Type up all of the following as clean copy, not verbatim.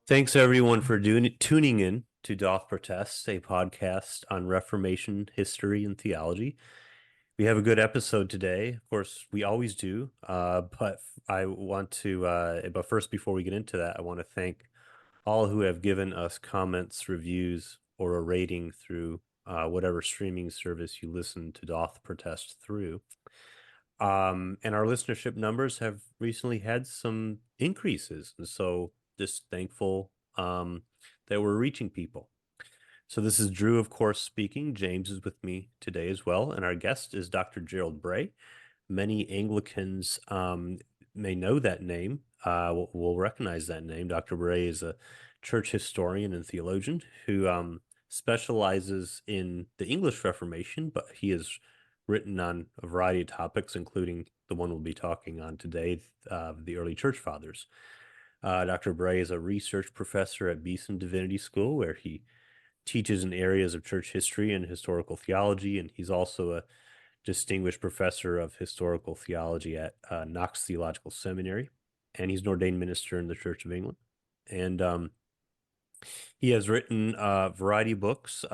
Thanks everyone for tuning in to Doth Protest, a podcast on Reformation history and theology. We have a good episode today. Of course, we always do, but but first, before we get into that, I want to thank all who have given us comments, reviews, or a rating through whatever streaming service you listen to Doth Protest through. And our listenership numbers have recently had some increases, and so just thankful that we're reaching people. So this is Drew, of course, speaking. James is with me today as well, and our guest is Dr. Gerald Bray. Many Anglicans may know that name, will recognize that name. Dr. Bray is a church historian and theologian who specializes in the English Reformation, but he has written on a variety of topics, including the one we'll be talking on today, the early church fathers. Dr. Bray is a research professor at Beeson Divinity School, where he teaches in areas of church history and historical theology, and he's also a distinguished professor of historical theology at Knox Theological Seminary, and he's an ordained minister in the Church of England. And he has written a variety of books.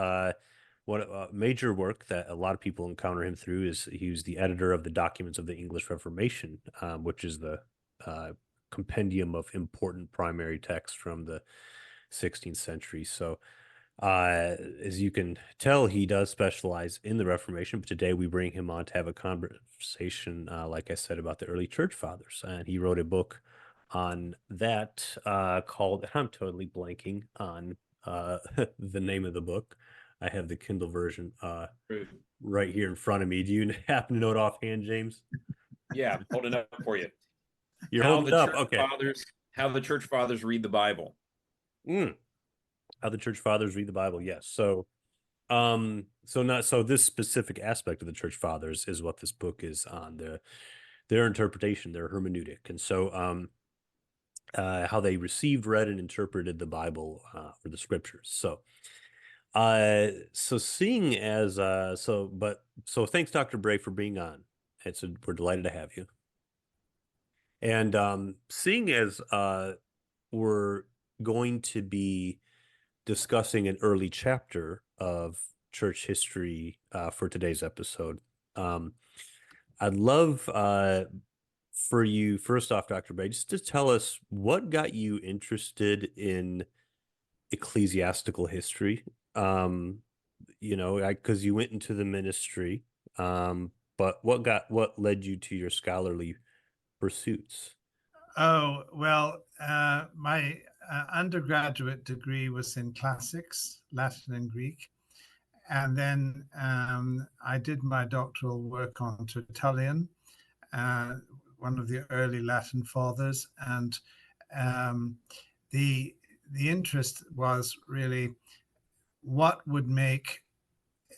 One major work that a lot of people encounter him through is he was the editor of the Documents of the English Reformation, which is the compendium of important primary texts from the 16th century. So as you can tell, he does specialize in the Reformation, but today we bring him on to have a conversation, like I said, about the early church fathers. And he wrote a book on that called, I'm totally blanking on the name of the book. I have the Kindle version right here in front of me. Do you happen to know it offhand, James? Yeah, I'm holding up for you. You're holding it up. Okay. How the church fathers read the Bible. How the church fathers read the Bible. Yes. So this specific aspect of the church fathers is what this book is on, their interpretation, their hermeneutic. And so how they received, read, and interpreted the Bible or the scriptures. So thanks, Dr. Bray, for being on. We're delighted to have you. And seeing as we're going to be discussing an early chapter of church history for today's episode, I'd love for you, first off, Dr. Bray, just to tell us what got you interested in ecclesiastical history. Because you went into the ministry, but what led you to your scholarly pursuits? Oh, well, my undergraduate degree was in classics, Latin and Greek. And then I did my doctoral work on Tertullian, one of the early Latin fathers. And the interest was really what would make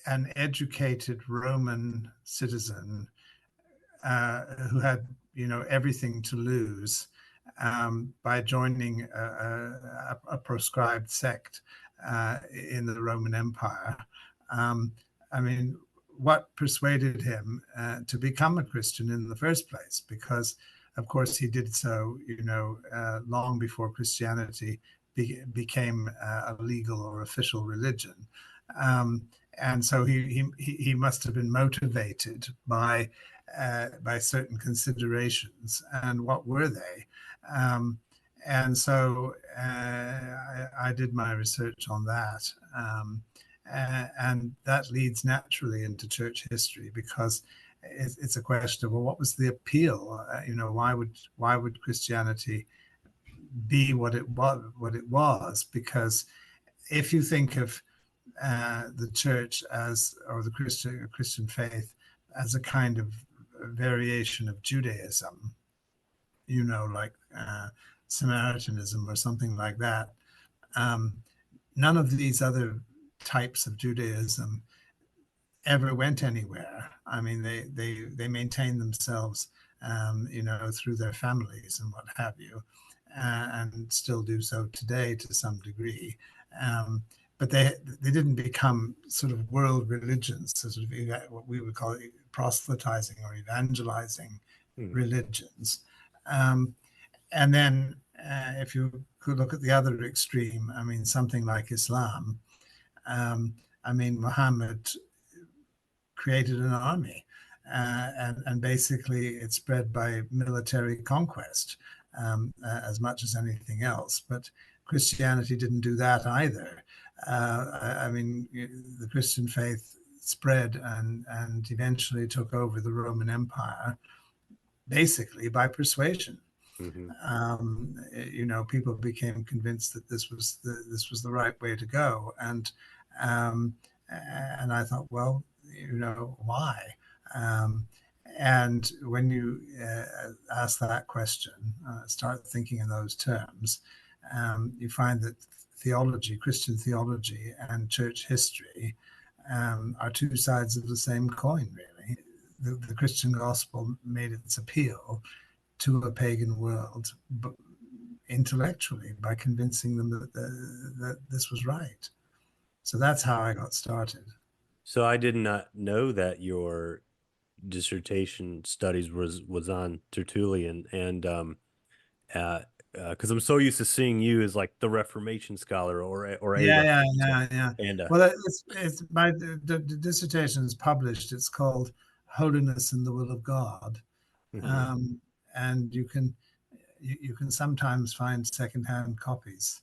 an educated Roman citizen who had everything to lose by joining a proscribed sect in the Roman Empire. What persuaded him to become a Christian in the first place? Because, of course, he did so, long before Christianity became a legal or official religion. And so he must have been motivated by certain considerations. And what were they? And so I did my research on that. And that leads naturally into church history, because it's a question of, well, what was the appeal? Why would Christianity be what it was? Because if you think of the church or the Christian faith as a kind of variation of Judaism, like Samaritanism or something like that. None of these other types of Judaism ever went anywhere. I mean, they maintained themselves, through their families and what have you, and still do so today to some degree. But they didn't become sort of world religions, sort of what we would call proselytizing or evangelizing religions. And then if you could look at the other extreme, I mean, something like Islam. I mean, Muhammad created an army, and basically it spread by military conquest as much as anything else. But Christianity didn't do that either. I mean, the Christian faith spread and eventually took over the Roman Empire, basically by persuasion. People became convinced that this was the right way to go, and I thought, well, why? And when you ask that question, start thinking in those terms, you find that theology, Christian theology, and church history are two sides of the same coin, really. The Christian gospel made its appeal to a pagan world, but intellectually, by convincing them that this was right. So that's how I got started. So I did not know that your dissertation studies was on Tertullian, and because I'm so used to seeing you as like the Reformation scholar or a Yeah. And well, it's my the dissertation is published. It's called Holiness and the Will of God. And you can sometimes find secondhand copies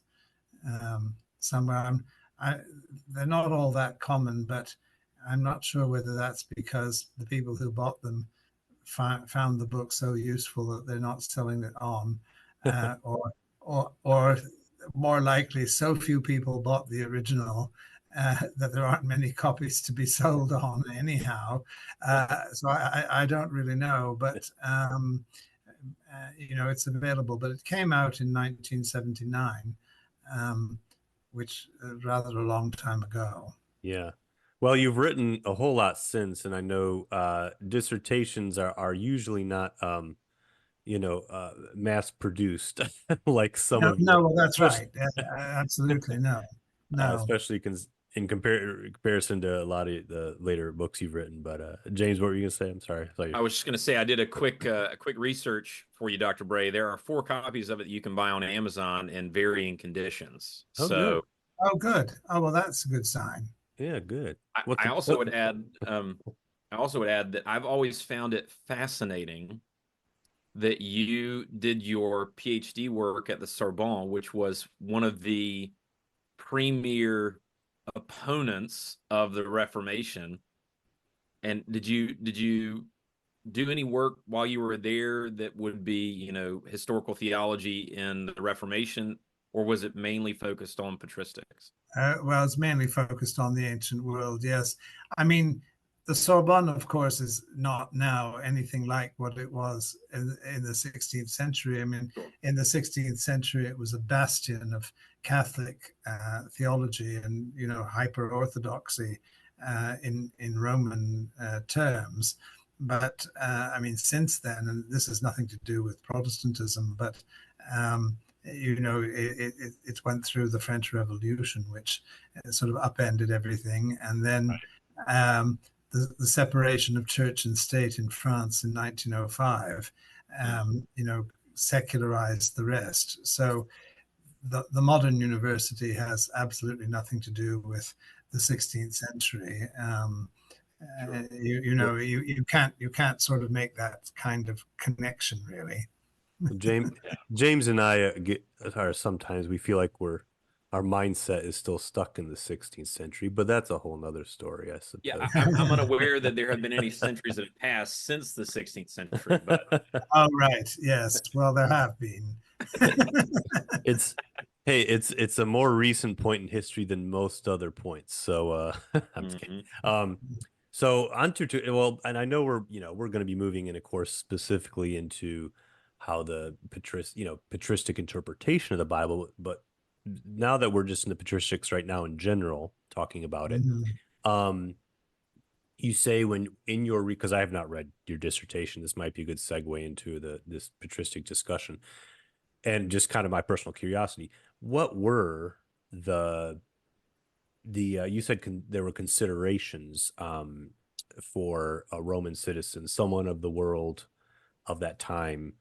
somewhere. They're not all that common, but I'm not sure whether that's because the people who bought them found the book so useful that they're not selling it on, or more likely, so few people bought the original that there aren't many copies to be sold on anyhow. So I don't really know, but it's available. But it came out in 1979, which rather a long time ago. Yeah. Well, you've written a whole lot since, and I know dissertations are usually not mass produced like some of your, well, that's right. Absolutely, no. especially in comparison to a lot of the later books you've written. But James, what were you gonna say? I'm sorry. I was just going to say I did a quick research for you, Dr. Bray. There are 4 copies of it that you can buy on Amazon in varying conditions. Good. Oh, good. Oh, well, that's a good sign. Yeah, good. I also would add that I've always found it fascinating that you did your PhD work at the Sorbonne, which was one of the premier opponents of the Reformation. And did you do any work while you were there that would be, historical theology in the Reformation, or was it mainly focused on patristics? Well, it's mainly focused on the ancient world, yes. I mean, the Sorbonne, of course, is not now anything like what it was in the 16th century. I mean, in the 16th century, it was a bastion of Catholic theology and, hyper-orthodoxy in Roman terms. But I mean, since then, and this has nothing to do with Protestantism, but it went through the French Revolution, which sort of upended everything, and then the separation of church and state in France in 1905, secularized the rest. So the modern university has absolutely nothing to do with the 16th century. Sure. You can't sort of make that kind of connection, really. James and I are sometimes we feel like our mindset is still stuck in the 16th century, but that's a whole nother story, I suppose. Yeah, I'm unaware that there have been any centuries that have passed since the 16th century. But oh, right, yes. Well, there have been. It's a more recent point in history than most other points. So I'm just kidding. So on to well, and I know we're going to be moving in a course specifically into how the patristic interpretation of the Bible, but now that we're just in the patristics right now in general, talking about it, Mhm. um, you say when in your because I have not read your dissertation, this might be a good segue into this patristic discussion, and just kind of my personal curiosity, what were the you said there were considerations for a Roman citizen, someone of the world of that time,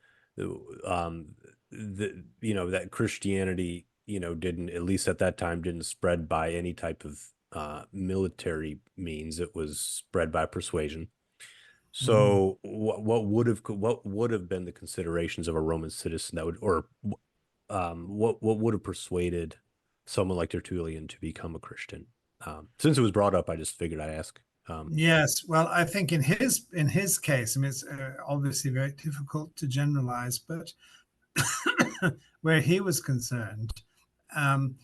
um, that Christianity, didn't, at least at that time, didn't spread by any type of military means. It was spread by persuasion. Mhm. So what would have been the considerations of a Roman citizen that would, or what would have persuaded someone like Tertullian to become a Christian? Since it was brought up, I just figured I'd ask. Yes, well, I think in his case, I mean, it's obviously very difficult to generalize, but where he was concerned, um,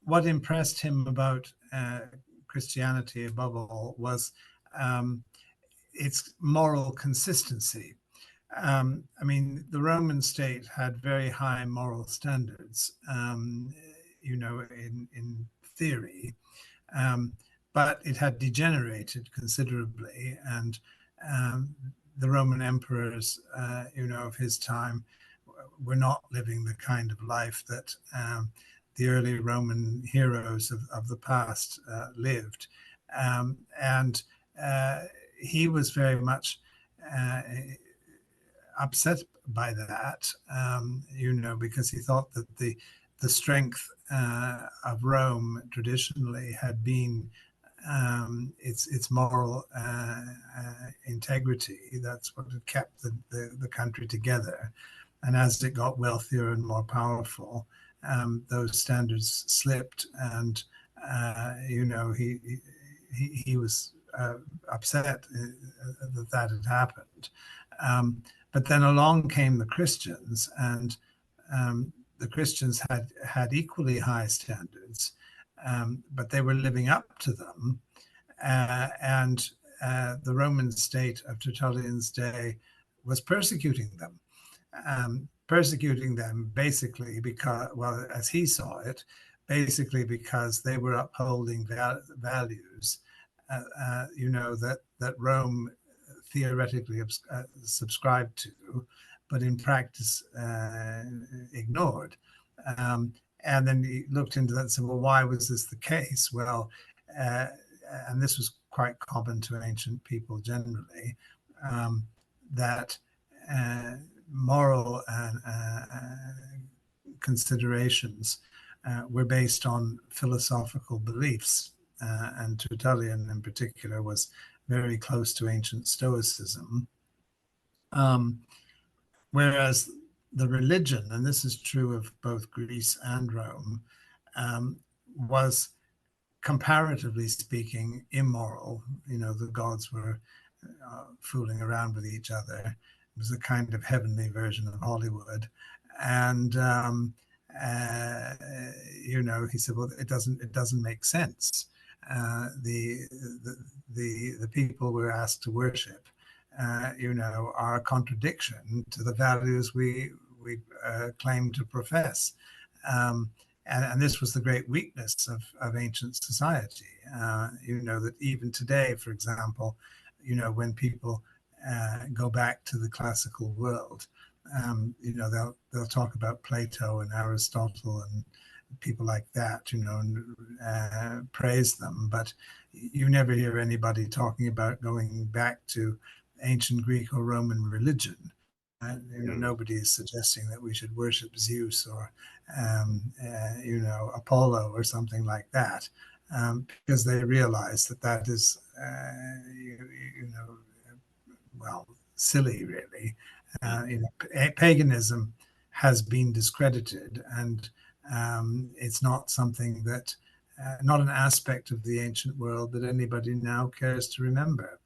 what impressed him about Christianity above all was um, its moral consistency. I mean, the Roman state had very high moral standards, in theory, um, but it had degenerated considerably, and um, the Roman emperors, of his time, were not living the kind of life that the early Roman heroes of the past lived, and he was very much uh, upset by that, because he thought that the strength of Rome traditionally had been its moral integrity. That's what had kept the country together. And as it got wealthier and more powerful, those standards slipped, and he was upset that had happened. But then along came the Christians, and the Christians had equally high standards, but they were living up to them. And the Roman state of Tertullian's day was persecuting them basically because, well, as he saw it, basically because they were upholding values, that Rome theoretically subscribed to, but in practice ignored. And then he looked into that and said, well, why was this the case? Well, and this was quite common to ancient people generally, that moral considerations were based on philosophical beliefs. And Tertullian in particular was very close to ancient Stoicism. Whereas the religion, and this is true of both Greece and Rome, was comparatively speaking immoral. The gods were fooling around with each other. It was a kind of heavenly version of Hollywood. And he said, well, it doesn't make sense. The people we're asked to worship, are a contradiction to the values we claim to profess. And this was the great weakness of ancient society. That even today, for example, when people go back to the classical world, they'll talk about Plato and Aristotle and people like that, and praise them. But you never hear anybody talking about going back to ancient Greek or Roman religion. Nobody is suggesting that we should worship Zeus or, Apollo or something like that, because they realize that is, well, silly, really. Paganism has been discredited, and it's not something that, not an aspect of the ancient world that anybody now cares to remember,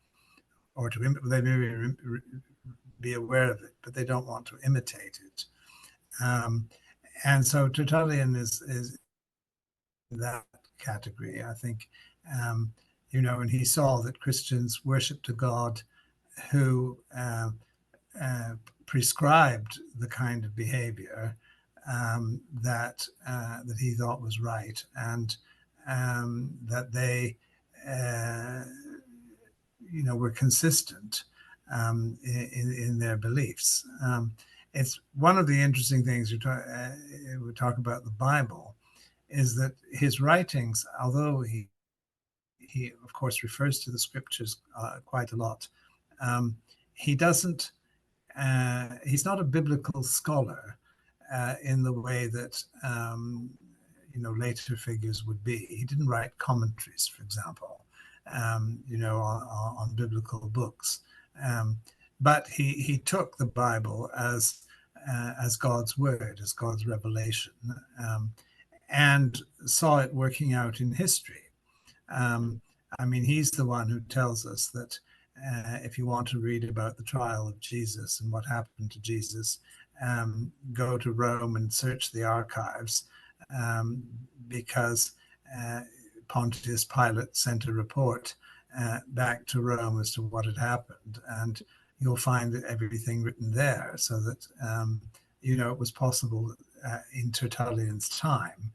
or they may be aware of it, but they don't want to imitate it. And so Tertullian is in that category. I think and he saw that Christians worshiped a God who prescribed the kind of behavior that he thought was right, and that they were consistent in their beliefs. It's one of the interesting things we talk about the Bible, is that his writings, although he of course refers to the scriptures quite a lot, he doesn't. He's not a biblical scholar in the way that later figures would be. He didn't write commentaries, for example, on biblical books, but he took the Bible as God's word, as God's revelation, and saw it working out in history. He's the one who tells us that if you want to read about the trial of Jesus and what happened to Jesus, go to Rome and search the archives, because Pontius Pilate sent a report back to Rome as to what had happened, and you'll find everything written there, so that it was possible in Tertullian's time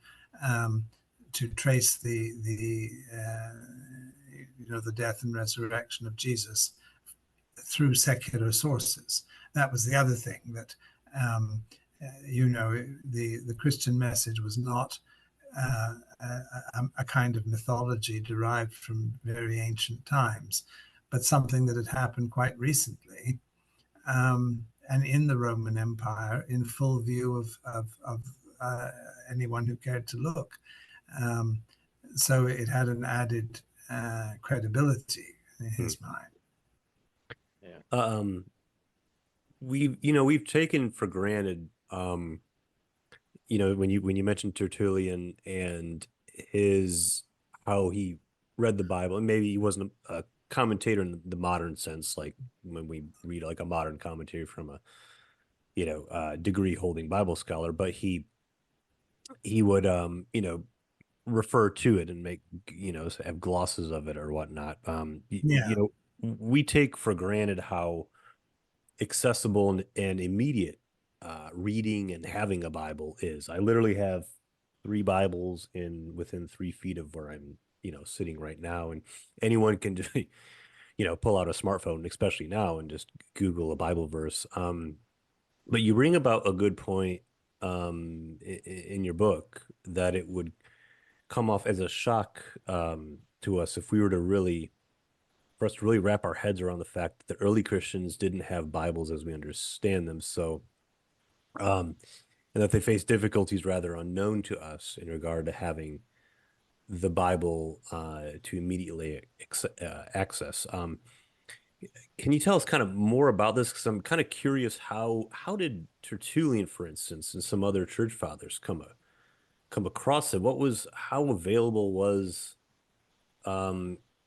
to trace the death and resurrection of Jesus through secular sources. That was the other thing, that the Christian message was not a kind of mythology derived from very ancient times, but something that had happened quite recently, and in the Roman Empire, in full view of anyone who cared to look. So it had an added credibility in his mind. Yeah. We've taken for granted, when you mentioned Tertullian and how he read the Bible, and maybe he wasn't a commentator in the modern sense, like when we read like a modern commentary from a degree holding Bible scholar, but he would refer to it and make have glosses of it or whatnot. We take for granted how accessible and immediate reading and having a Bible is. I literally have 3 Bibles within 3 feet of where I'm sitting right now, and anyone can just pull out a smartphone, especially now, and just Google a Bible verse. But you bring about a good point in your book, that it would come off as a shock to us if we were for us to really wrap our heads around the fact that the early Christians didn't have Bibles as we understand them. So, and that they faced difficulties rather unknown to us in regard to having the Bible to immediately access. Can you tell us kind of more about this? Because I'm kind of curious, how did Tertullian, for instance, and some other church fathers come across it? How available was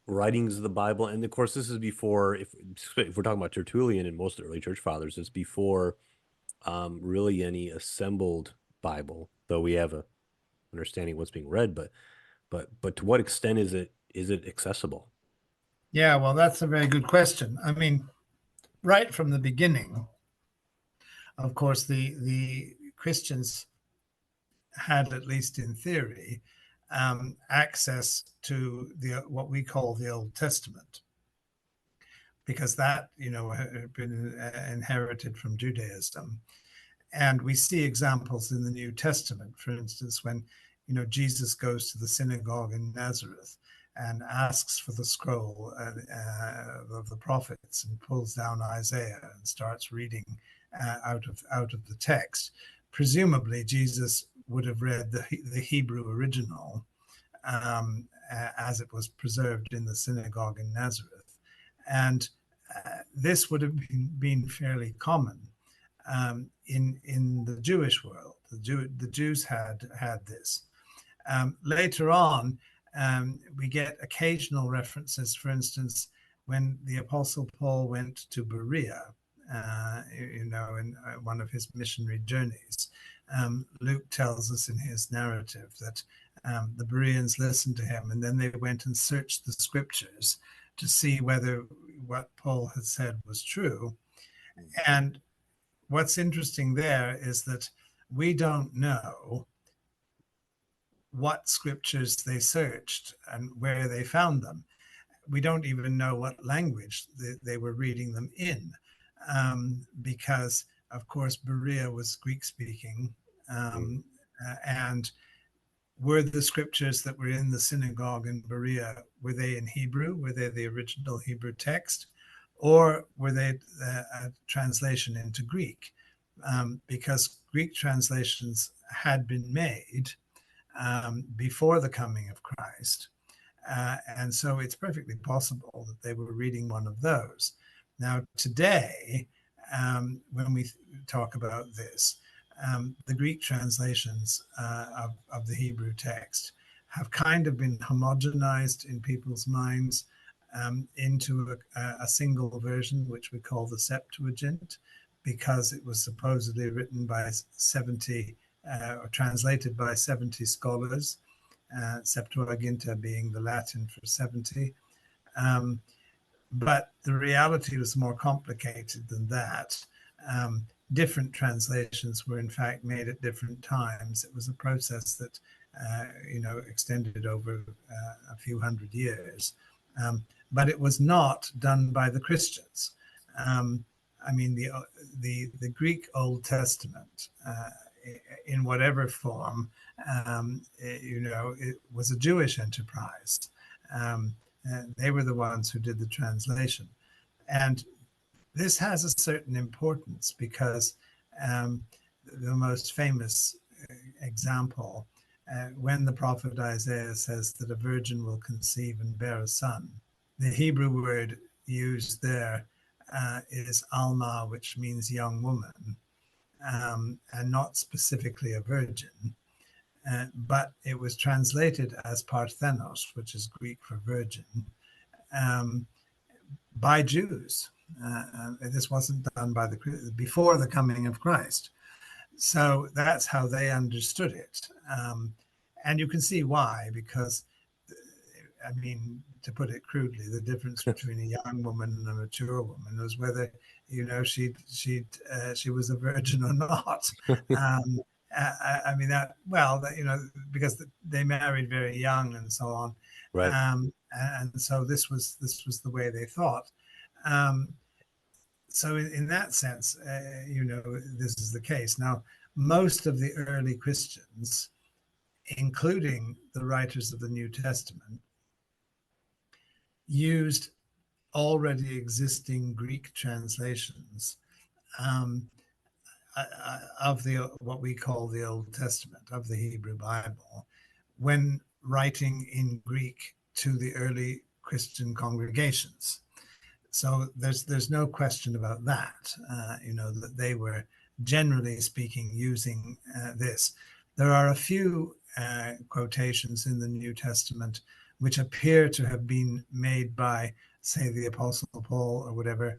writings of the Bible? And of course, this is before, if we're talking about Tertullian and most of the early church fathers, it's before really any assembled Bible, though we have a understanding of what's being read, but to what extent is it accessible? Yeah, well, that's a very good question. Right from the beginning, of course, the Christians had, at least in theory, access to what we call the Old Testament, because that had been inherited from Judaism. And we see examples in the New Testament, for instance, when Jesus goes to the synagogue in Nazareth and asks for the scroll of the prophets, and pulls down Isaiah and starts reading out of the text. Presumably, Jesus would have read the Hebrew original as it was preserved in the synagogue in Nazareth, and this would have been fairly common in the Jewish world. The Jews had this. Later on, we get occasional references. For instance, when the Apostle Paul went to Berea, in one of his missionary journeys, Luke tells us in his narrative that The Bereans listened to him, and then they went and searched the scriptures to see whether what Paul had said was true. And what's interesting there is that we don't know what scriptures they searched and where they found them. We don't even know what language they were reading them in, because, of course, Berea was Greek speaking. And were the scriptures that were in the synagogue in Berea, were they in Hebrew? Were they the original Hebrew text? Or were they a translation into Greek? Because Greek translations had been made before the coming of Christ. And so it's perfectly possible that they were reading one of those. Now, today, when we talk about this, the Greek translations of the Hebrew text have kind of been homogenized in people's minds into a single version, which we call the Septuagint, because it was supposedly written by 70 or translated by 70 scholars, Septuaginta being the Latin for 70. But the reality was more complicated than that. Different translations were in fact made at different times. It was a process that extended over a few hundred years, but it was not done by the Christians. I mean, the Greek Old Testament, in whatever form, it was a Jewish enterprise. They were the ones who did the translation, and this has a certain importance because the most famous example, when the prophet Isaiah says that a virgin will conceive and bear a son, the Hebrew word used there is alma, which means young woman, and not specifically a virgin. But it was translated as parthenos, which is Greek for virgin, by Jews. This wasn't done by before the coming of Christ. So that's how they understood it. And you can see why, because, I mean, to put it crudely, the difference between a young woman and a mature woman was whether, she was a virgin or not. I mean because they married very young and so on, right? And so this was the way they thought. So in that sense, this is the case. Now, most of the early Christians, including the writers of the New Testament, used already existing Greek translations of what we call the Old Testament, of the Hebrew Bible, when writing in Greek to the early Christian congregations. So there's no question about that, that they were, generally speaking, using this. There are a few quotations in the New Testament which appear to have been made by, say, the Apostle Paul or whatever,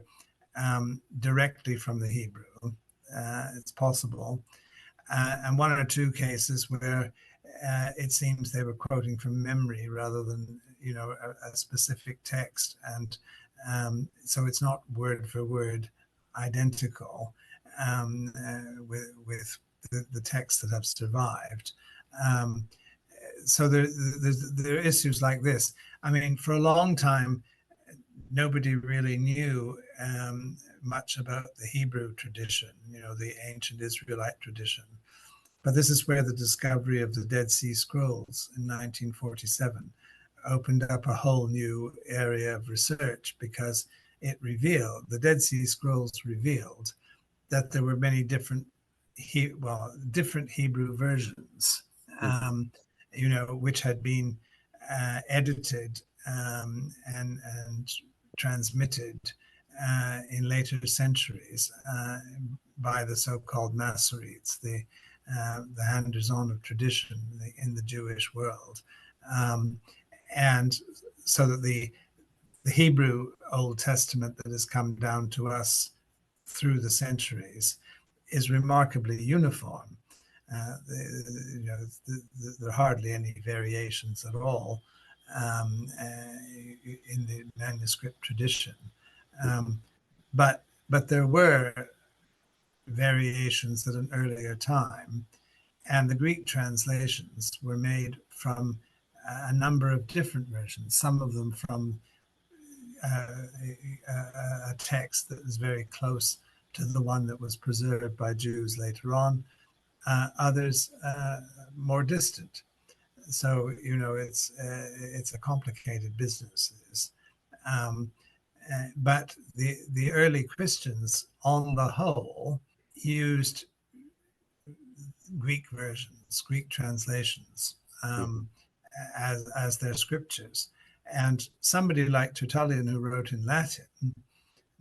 directly from the Hebrew. It's possible. And one or two cases where it seems they were quoting from memory rather than, a specific text. And so it's not word for word identical with the texts that have survived. So there are issues like this. I mean, for a long time, nobody really knew much about the Hebrew tradition, the ancient Israelite tradition. But this is where the discovery of the Dead Sea Scrolls in 1947 opened up a whole new area of research, because the Dead Sea Scrolls revealed that there were many different Hebrew versions, which had been edited and transmitted in later centuries by the so-called Masoretes, the handers-on of tradition in the Jewish world. And so that the Hebrew Old Testament that has come down to us through the centuries is remarkably uniform. There are hardly any variations at all in the manuscript tradition. But there were variations at an earlier time, and the Greek translations were made from a number of different versions, some of them from a text that was very close to the one that was preserved by Jews later on, others more distant. So, it's a complicated business. But the early Christians, on the whole, used Greek versions, Greek translations, as their scriptures. And somebody like Tertullian, who wrote in Latin,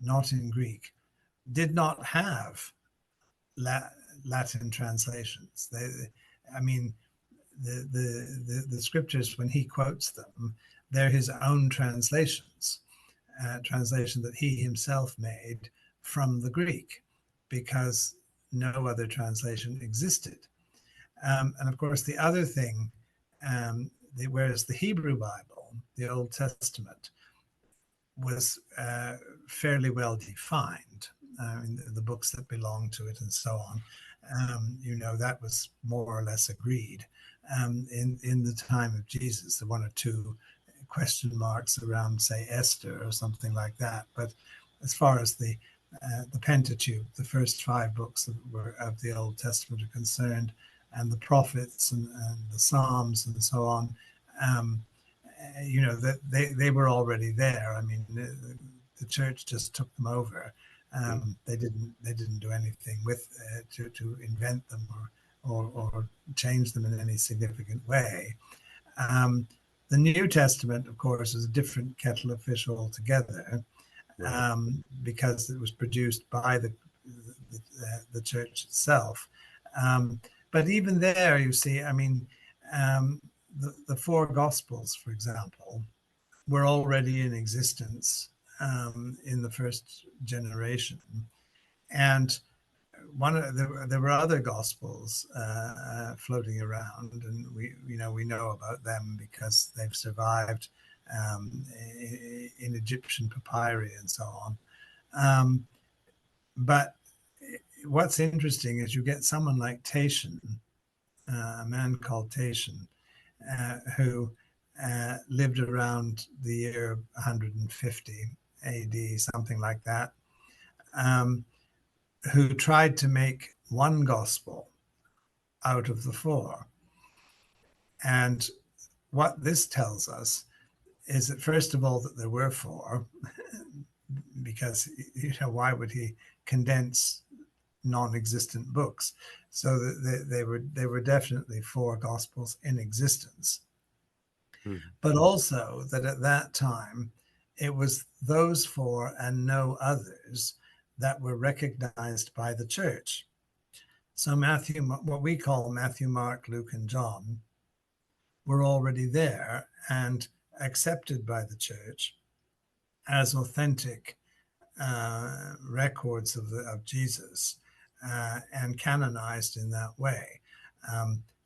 not in Greek, did not have Latin translations. The scriptures, when he quotes them, they're his own translations, translation that he himself made from the Greek, because no other translation existed. And of course, the other thing, whereas the Hebrew Bible, the Old Testament, was fairly well defined, the books that belong to it and so on, that was more or less agreed. In the time of Jesus, the one or two question marks around, say, Esther or something like that. But as far as the Pentateuch, the first 5 books of the Old Testament are concerned, and the prophets and the Psalms and so on, that they were already there. I mean, the church just took them over. They didn't do anything with to invent them or change them in any significant way. The New Testament, of course, is a different kettle of fish altogether, because it was produced by the church itself. But even there, you see, I mean, the 4 Gospels, for example, were already in existence in the first generation, and there were other Gospels floating around, and we know about them because they've survived in Egyptian papyri and so on. But what's interesting is you get someone like Tatian, a man called Tatian, who lived around the year 150 AD, something like that, who tried to make one gospel out of the 4. And what this tells us is that, first of all, that there were 4, because why would he condense non-existent books? So they were definitely 4 gospels in existence. But also that at that time it was those 4 and no others that were recognized by the church. So Matthew, what we call Matthew, Mark, Luke, and John, were already there and accepted by the church as authentic records of Jesus, and canonized in that way.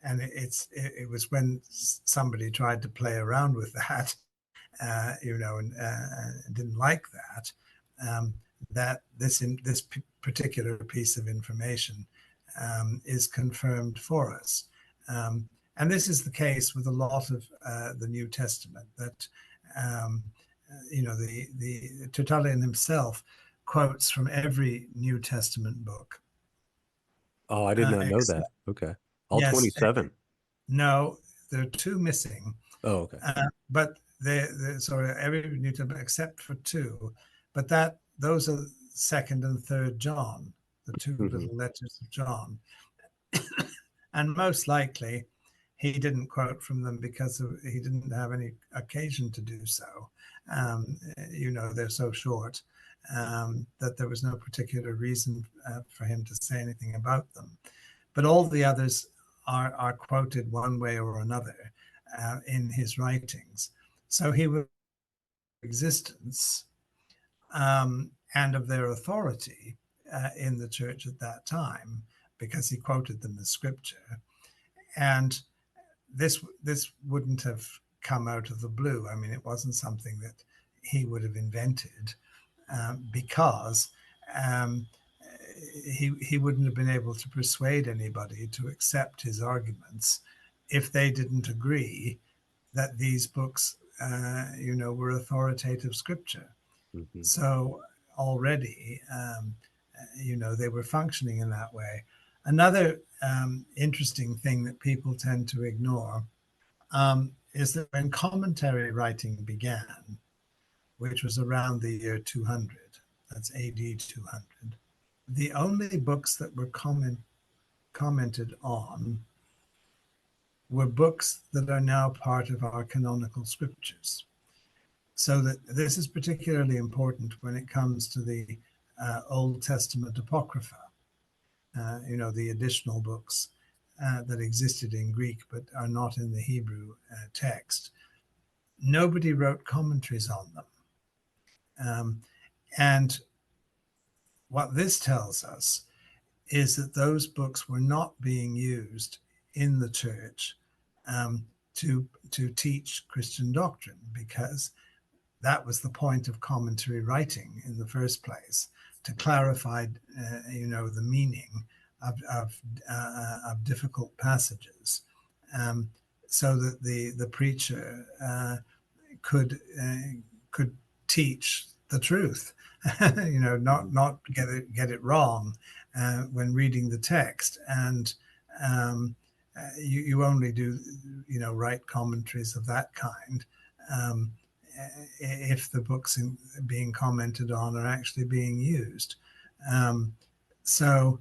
And it was when somebody tried to play around with that, and didn't like that, that this particular piece of information is confirmed for us. And this is the case with a lot of the New Testament, that the Tertullian himself quotes from every New Testament book. Oh, I did not know that. Okay. All yes, 27. No, there are 2 missing. Oh, okay. But sorry, every New Testament except for 2. But those are 2nd and 3rd John, the 2 little letters of John. And most likely he didn't quote from them because he didn't have any occasion to do so. They're so short that there was no particular reason for him to say anything about them. But all the others are quoted one way or another in his writings. So he was existence and of their authority in the church at that time, because he quoted them as scripture. And this wouldn't have come out of the blue. I mean, it wasn't something that he would have invented, because he wouldn't have been able to persuade anybody to accept his arguments if they didn't agree that these books, were authoritative scripture. Mm-hmm. So already, they were functioning in that way. Another interesting thing that people tend to ignore is that when commentary writing began, which was around the year 200, that's AD 200, the only books that were commented on were books that are now part of our canonical scriptures. So that this is particularly important when it comes to the Old Testament Apocrypha, the additional books that existed in Greek but are not in the Hebrew text. Nobody wrote commentaries on them. And what this tells us is that those books were not being used in the church to teach Christian doctrine, because that was the point of commentary writing in the first place, to clarify, the meaning of difficult passages, so that the preacher could teach the truth, not get it wrong when reading the text. And you only do, write commentaries of that kind if the books being commented on are actually being used. So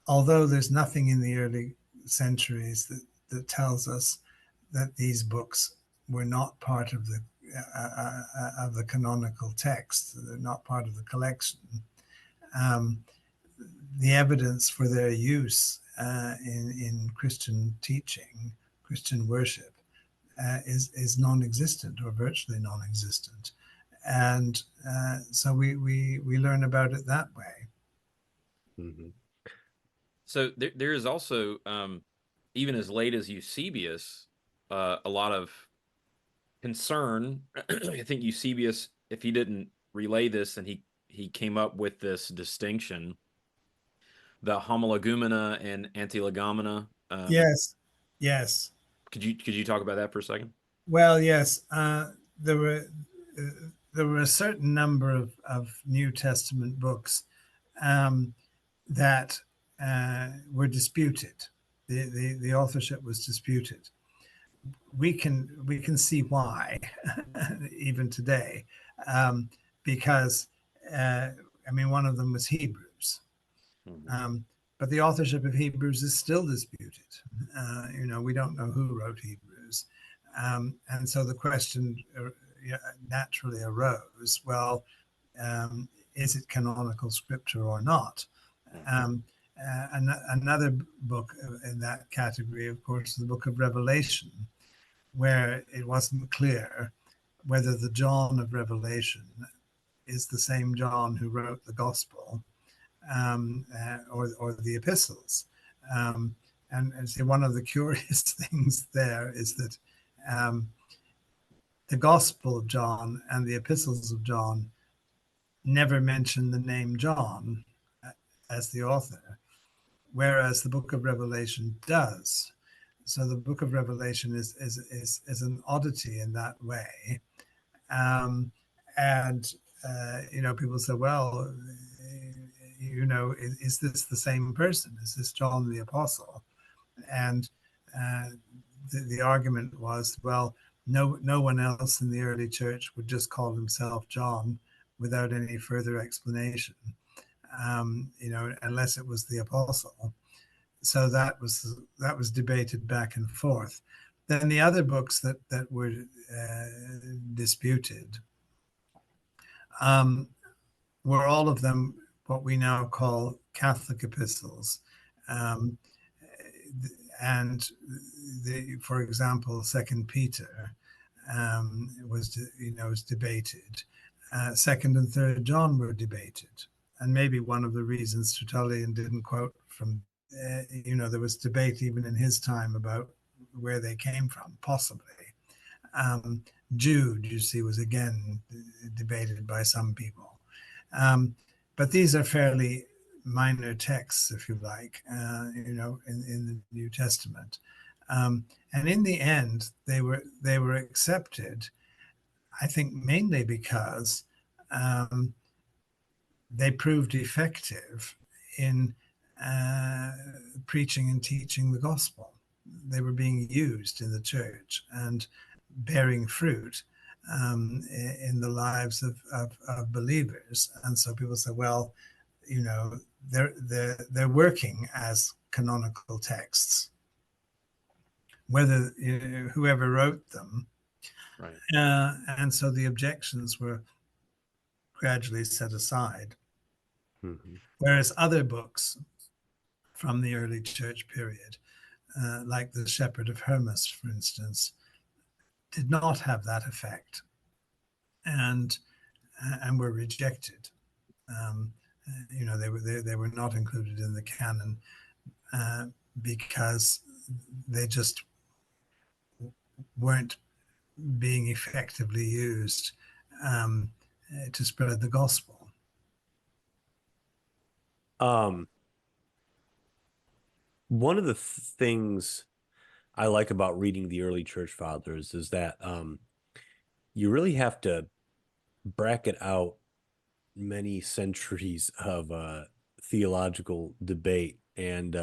although there's nothing in the early centuries that tells us that these books were not part of the canonical text, they're not part of the collection, the evidence for their use in Christian teaching, Christian worship, is non-existent, or virtually non-existent. And so we learn about it that way. Mm-hmm. So there is also, even as late as Eusebius, a lot of concern. I think Eusebius, if he didn't relay this, and he came up with this distinction, the homologumena and antilegomena. Yes. Could you talk about that for a second? Well, yes. There were a certain number of New Testament books that were disputed. The authorship was disputed. We can see why, even today, because one of them was Hebrews. Mm-hmm. But the authorship of Hebrews is still disputed. We don't know who wrote Hebrews. And so the question naturally arose, well, is it canonical scripture or not? Another book in that category, of course, is the book of Revelation, where it wasn't clear whether the John of Revelation is the same John who wrote the Gospel, or the epistles. And see, one of the curious things there is that the Gospel of John and the epistles of John never mention the name John as the author, whereas the book of Revelation does. So the book of Revelation is an oddity in that way. And people say, well, is this the same person? Is this John the Apostle? And the argument was, well, no one else in the early church would just call himself John without any further explanation, unless it was the apostle. So that was debated back and forth. Then the other books that were disputed were all of them what we now call Catholic epistles. And for example, Second Peter was debated. Second and Third John were debated, and maybe one of the reasons Tertullian didn't quote from there was debate even in his time about where they came from, possibly. Jude, you see, was again debated by some people. But these are fairly minor texts, if you like, in the New Testament. And in the end, they were accepted, I think, mainly because they proved effective in preaching and teaching the gospel. They were being used in the church and bearing fruit in the lives of believers. And so people say, well, they're working as canonical texts, whether whoever wrote them. Right. And so the objections were gradually set aside. Mm-hmm. Whereas other books from the early church period, like the Shepherd of Hermas, for instance, did not have that effect, and were rejected. They were not included in the canon because they just weren't being effectively used to spread the gospel. One of the things I like about reading the early church fathers is that you really have to bracket out many centuries of theological debate and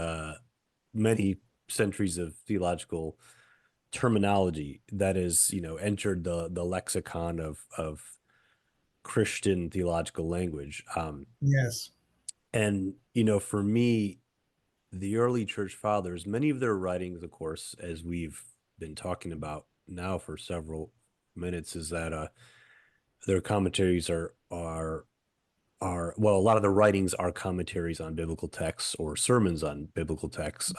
many centuries of theological terminology that is, entered the lexicon of Christian theological language. Yes. And, for me, the early church fathers, many of their writings, of course, as we've been talking about now for several minutes, is that their commentaries are well, a lot of the writings are commentaries on biblical texts or sermons on biblical texts,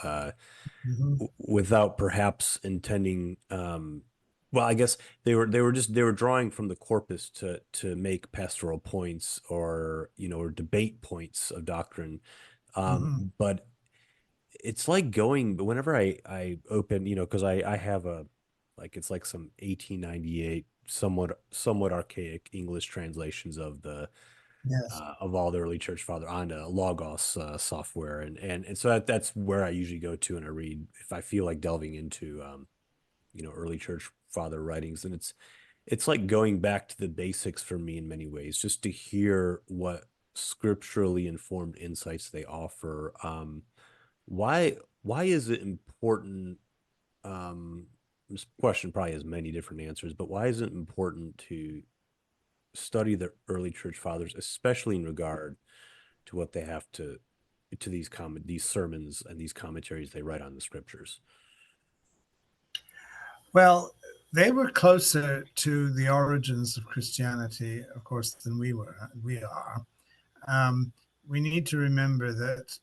without perhaps intending. Well, I guess they were drawing from the corpus to make pastoral points or or debate points of doctrine, but it's like going whenever I open, because I have it's like some 1898 somewhat archaic English translations of the Yes. of all the early church father onto Logos software, and so that's where I usually go to and I read if I feel like delving into early church father writings. And it's like going back to the basics for me in many ways, just to hear what scripturally informed insights they offer. Why is it important? This question probably has many different answers, but why is it important to study the early church fathers, especially in regard to what they have to these sermons and these commentaries they write on the scriptures? Well, they were closer to the origins of Christianity, of course, than we are. We need to remember that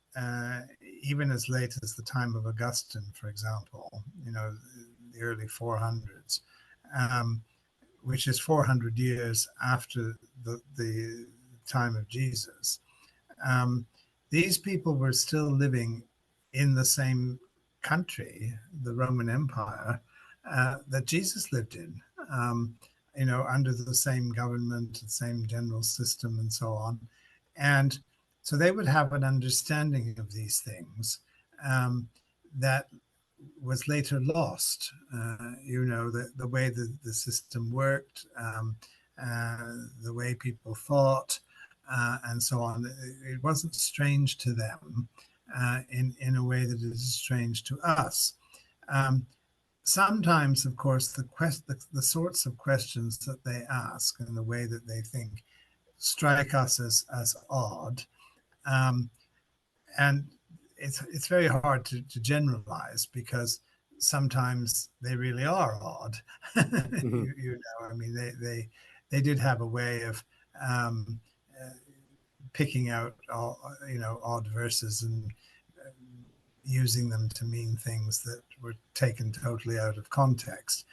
even as late as the time of Augustine, for example, the early 400s, which is 400 years after the time of Jesus, these people were still living in the same country, the Roman Empire, that Jesus lived in, under the same government, the same general system, and so on. And so they would have an understanding of these things that was later lost. The way the system worked, the way people thought, and so on. It wasn't strange to them in a way that it is strange to us. Sometimes, of course, the sorts of questions that they ask and the way that they think strike us as odd, and it's very hard to generalize because sometimes they really are odd. I mean, they did have a way of picking out odd verses and using them to mean things that were taken totally out of context.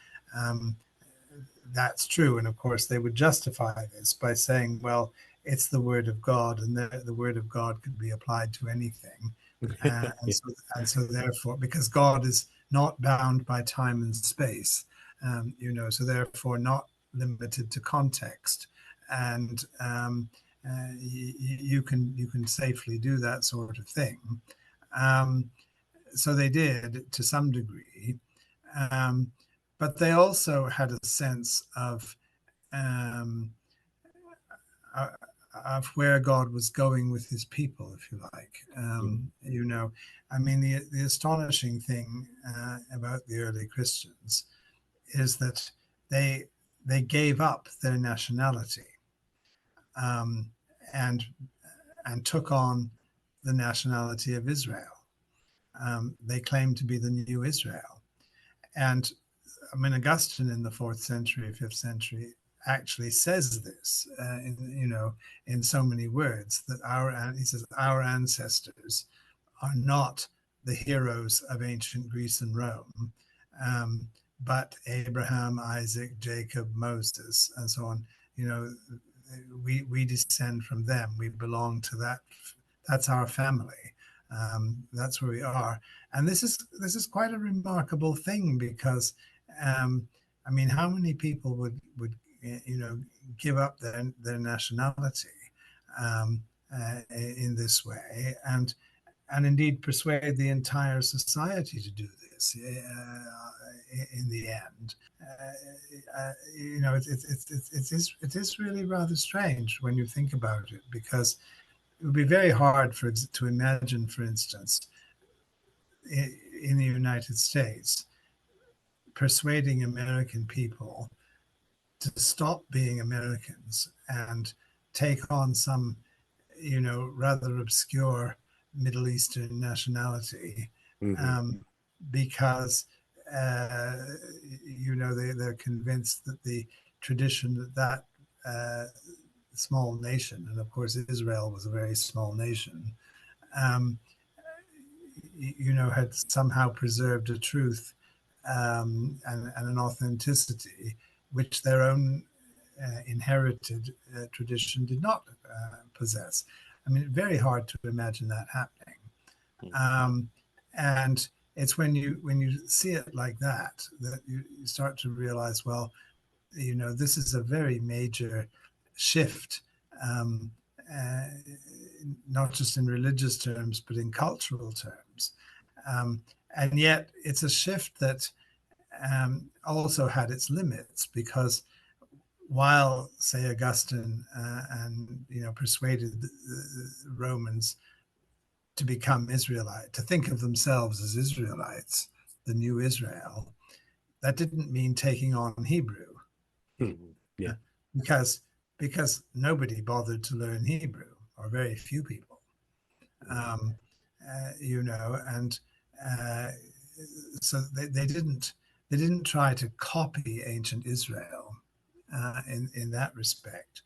That's true. And of course, they would justify this by saying, well, it's the word of God, and the word of God could be applied to anything. And so therefore, because God is not bound by time and space, so therefore not limited to context, and you can safely do that sort of thing. So they did to some degree, but they also had a sense um, of where God was going with his people, if you like. I mean, the astonishing thing about the early Christians is that they gave up their nationality, um, and took on the nationality of Israel. They claimed to be the new Israel. And I mean, Augustine in the 4th century, 5th century actually says this, in so many words, that he says, our ancestors are not the heroes of ancient Greece and Rome, but Abraham, Isaac, Jacob, Moses, and so on. We descend from them. We belong to that. That's our family. That's where we are. And this is quite a remarkable thing, because I mean, how many people would give up their nationality in this way, and indeed persuade the entire society to do this in the end? It is really rather strange when you think about it, because it would be very hard to imagine, for instance, in the United States, persuading American people to stop being Americans and take on some, rather obscure Middle Eastern nationality, because they're convinced that the tradition that small nation, and of course Israel was a very small nation, had somehow preserved a truth and an authenticity which their own inherited tradition did not possess. I mean, very hard to imagine that happening. And it's when you see it like that you start to realize, well, this is a very major shift, not just in religious terms, but in cultural terms. And yet it's a shift that also had its limits, because while, say, Augustine persuaded the Romans to become Israelite, to think of themselves as Israelites, the new Israel, that didn't mean taking on Hebrew. Yeah. Because nobody bothered to learn Hebrew, or very few people. And so they didn't try to copy ancient Israel in that respect,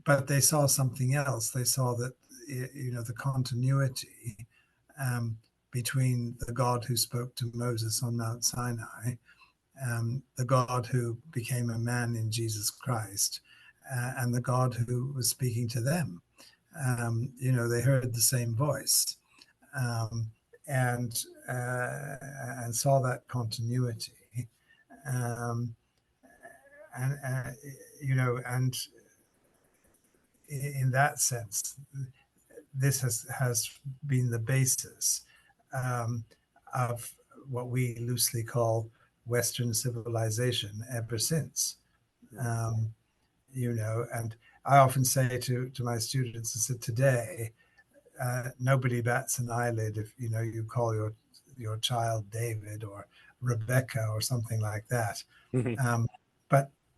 but they saw something else. They saw that the continuity between the God who spoke to Moses on Mount Sinai, the God who became a man in Jesus Christ, and the God who was speaking to them. They heard the same voice, and saw that continuity, and in that sense, this has been the basis of what we loosely call Western civilization ever since. And I often say to my students, I said, today, nobody bats an eyelid if you call your child David or Rebecca or something like that.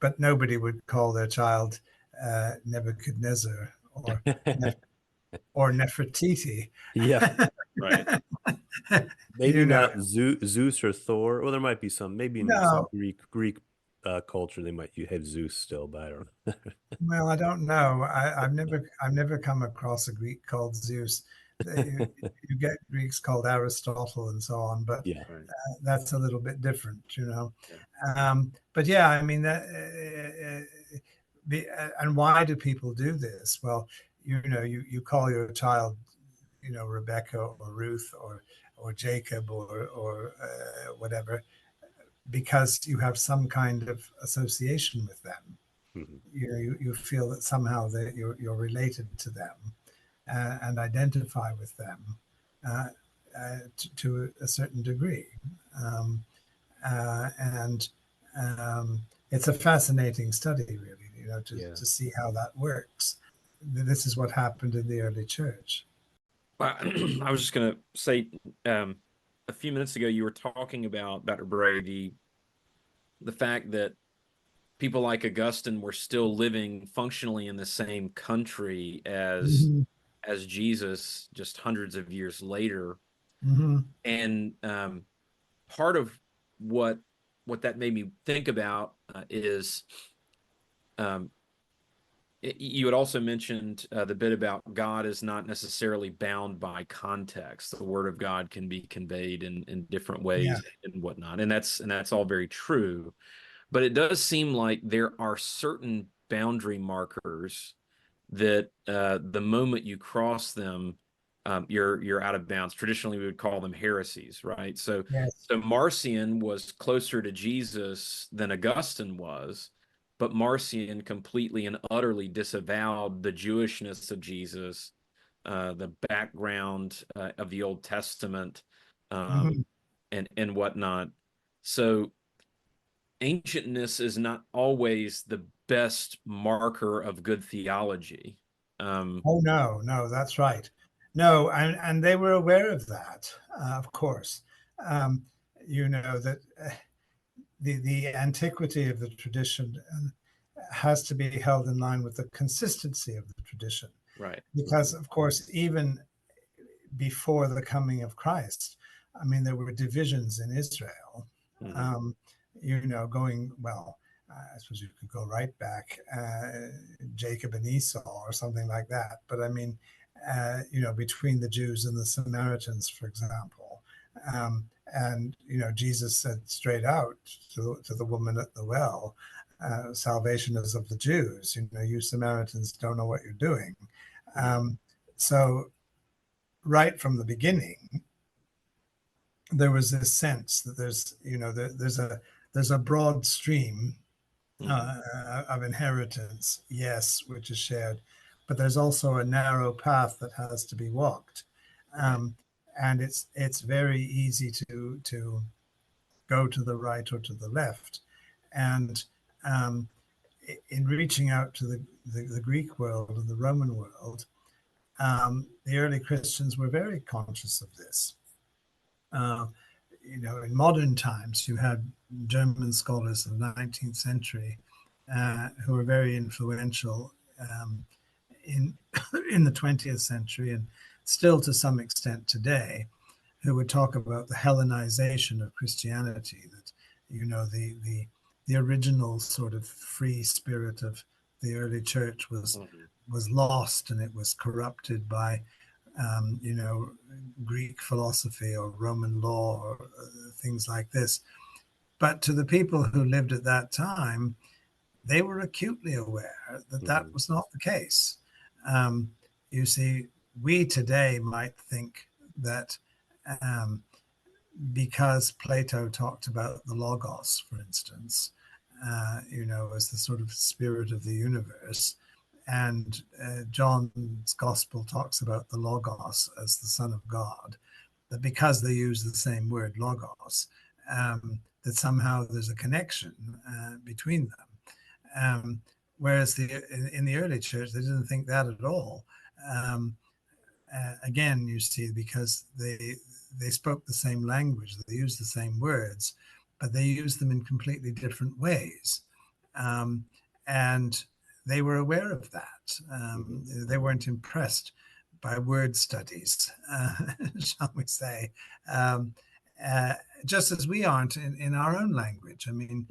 But nobody would call their child Nebuchadnezzar or Nefertiti. Yeah. Right. Maybe not Zeus or Thor. Well, there might be some. Maybe in some Greek culture they might have Zeus still, but I don't know. Well, I don't know. I've never come across a Greek called Zeus. You get Greeks called Aristotle and so on, but Yeah. that's a little bit different, Yeah. But yeah, I mean that. And why do people do this? Well, you call your child, Rebecca or Ruth or Jacob or whatever, because you have some kind of association with them. You feel that somehow that you're related to them and identify with them to a certain degree. And it's a fascinating study, really, to see how that works. This is what happened in the early church. Well, I was just going to say, a few minutes ago, you were talking about, Dr. Bray, the fact that people like Augustine were still living functionally in the same country as Jesus just hundreds of years later. And part of what that made me think about is you had also mentioned the bit about God is not necessarily bound by context. The word of God can be conveyed in different ways and whatnot. And that's all very true. But it does seem like there are certain boundary markers that the moment you cross them, you're out of bounds. Traditionally, we would call them heresies, right? So Marcion was closer to Jesus than Augustine was, but Marcion completely and utterly disavowed the Jewishness of Jesus, the background of the Old Testament, and whatnot. So ancientness is not always the best marker of good theology. Oh, no, that's right. No, and they were aware of that, of course. That the antiquity of the tradition has to be held in line with the consistency of the tradition. Right. Because, of course, even before the coming of Christ, I mean, there were divisions in Israel, going, well, I suppose you could go right back, Jacob and Esau or something like that. But I mean, between the Jews and the Samaritans, for example. And Jesus said straight out to the woman at the well, salvation is of the Jews. You Samaritans don't know what you're doing. So right from the beginning, there was this sense that there's a broad stream of inheritance, yes, which is shared, but there's also a narrow path that has to be walked. And it's very easy to go to the right or to the left. And in reaching out to the Greek world and the Roman world, the early Christians were very conscious of this. In modern times, you had German scholars of the 19th century who were very influential in the 20th century, and still to some extent today, who would talk about the Hellenization of Christianity, that the original sort of free spirit of the early church was lost, and it was corrupted by Greek philosophy or Roman law or things like this. But to the people who lived at that time, they were acutely aware that that was not the case. You see, we today might think that because Plato talked about the Logos, for instance, as the sort of spirit of the universe, and John's Gospel talks about the Logos as the Son of God, that because they use the same word, Logos, that somehow there's a connection between them. Whereas in the early church, they didn't think that at all. Again, you see, because they spoke the same language, they used the same words, but they used them in completely different ways. And they were aware of that. They weren't impressed by word studies, shall we say, just as we aren't in our own language. I mean,